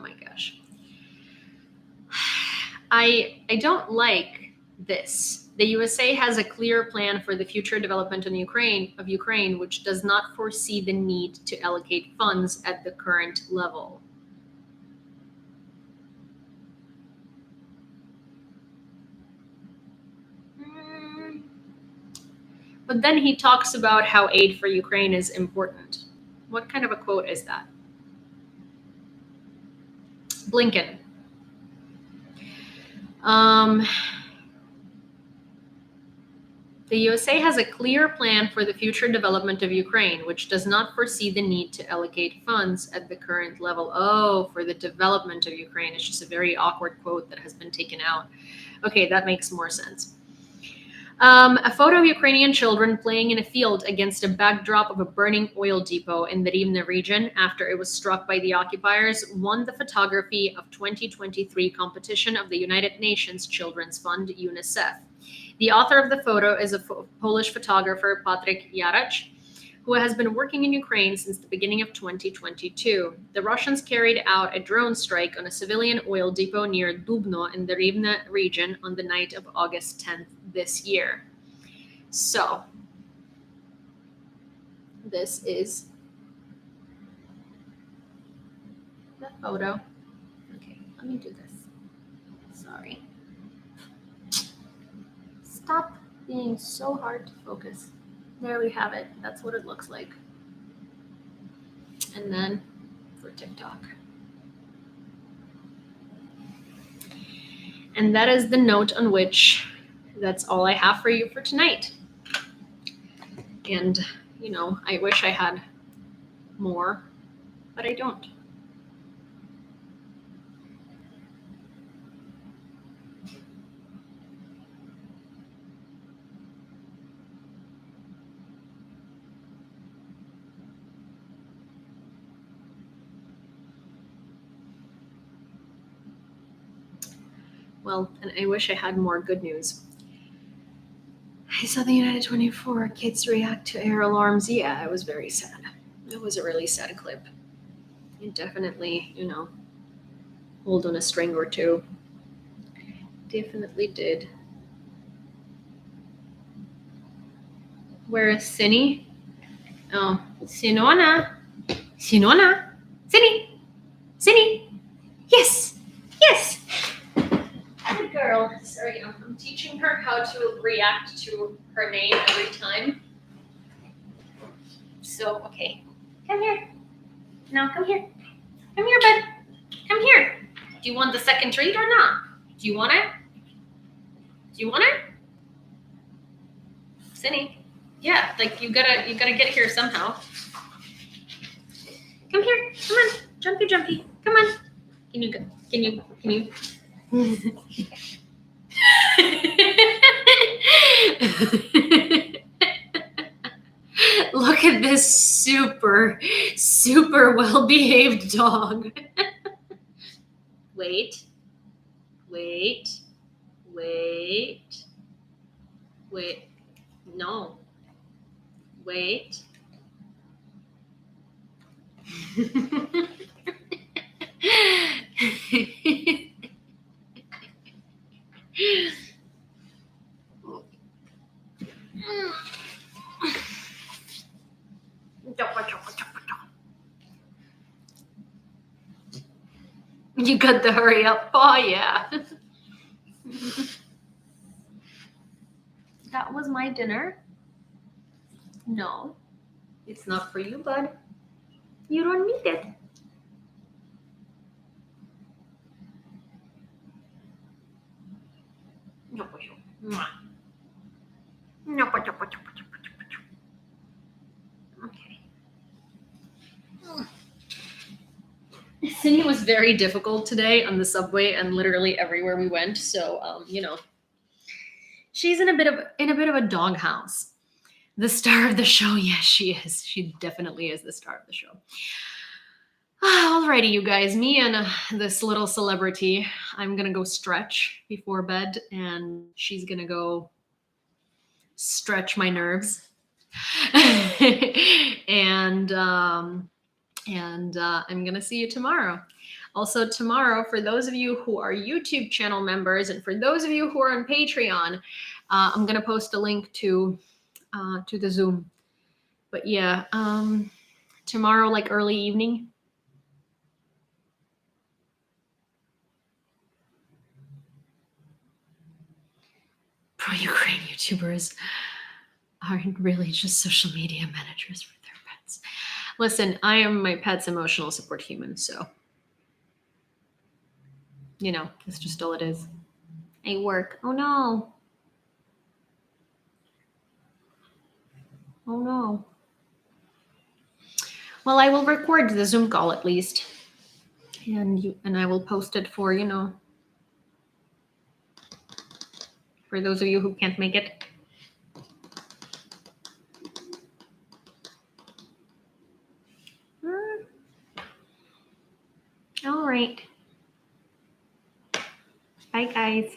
my gosh. I don't like this. The USA has a clear plan for the future development of Ukraine, which does not foresee the need to allocate funds at the current level. But then he talks about how aid for Ukraine is important. What kind of a quote is that? Blinken. The USA has a clear plan for the future development of Ukraine, which does not foresee the need to allocate funds at the current level. Oh, for the development of Ukraine. It's just a very awkward quote that has been taken out. Okay, that makes more sense. A photo of Ukrainian children playing in a field against a backdrop of a burning oil depot in the Rivne region after it was struck by the occupiers won the Photography of 2023 competition of the United Nations Children's Fund, UNICEF. The author of the photo is a Polish photographer, Patryk Jaracz, who has been working in Ukraine since the beginning of 2022. The Russians carried out a drone strike on a civilian oil depot near Dubno in the Rivne region on the night of August 10th this year. So, this is the photo. Okay, let me do this. Sorry. Stop being so hard to focus. There we have it. That's what it looks like. And then for TikTok. And that is the note on which that's all I have for you for tonight. And, I wish I had more, but I don't. Well, and I wish I had more good news. I saw the United 24 kids react to air alarms. Yeah, it was very sad. It was a really sad clip. It definitely, pulled on a string or two. Definitely did. Where is Cindy? Oh, Sinona. Sinona. Cindy. Cindy. Yes. Yes. Good girl. Sorry, I'm teaching her how to react to her name every time. So, okay. Come here. Now, come here. Come here, bud. Come here. Do you want the second treat or not? Do you want it? Do you want it? Cindy. Yeah, like you gotta get here somehow. Come here. Come on. Jumpy, jumpy. Come on. Can you? Look at this super, super well-behaved dog. Wait. No. Wait. You got the hurry up paw, yeah. That was my dinner. No, it's not for you, bud. You don't need it. No, okay. Sydney was very difficult today on the subway and literally everywhere we went. So, she's in a bit of a doghouse. The star of the show, yes, she is. She definitely is the star of the show. Alrighty, you guys. Me and this little celebrity. I'm gonna go stretch before bed, and she's gonna go stretch my nerves. and I'm gonna see you tomorrow. Also tomorrow, for those of you who are YouTube channel members, and for those of you who are on Patreon, I'm gonna post a link to the Zoom. But yeah, tomorrow, like early evening. Pro-Ukraine YouTubers aren't really just social media managers for their pets. Listen, I am my pet's emotional support human, so that's just all it is. I work. Oh no. Oh no. Well, I will record the Zoom call at least, and I will post it for for those of you who can't make it. All right. Bye, guys.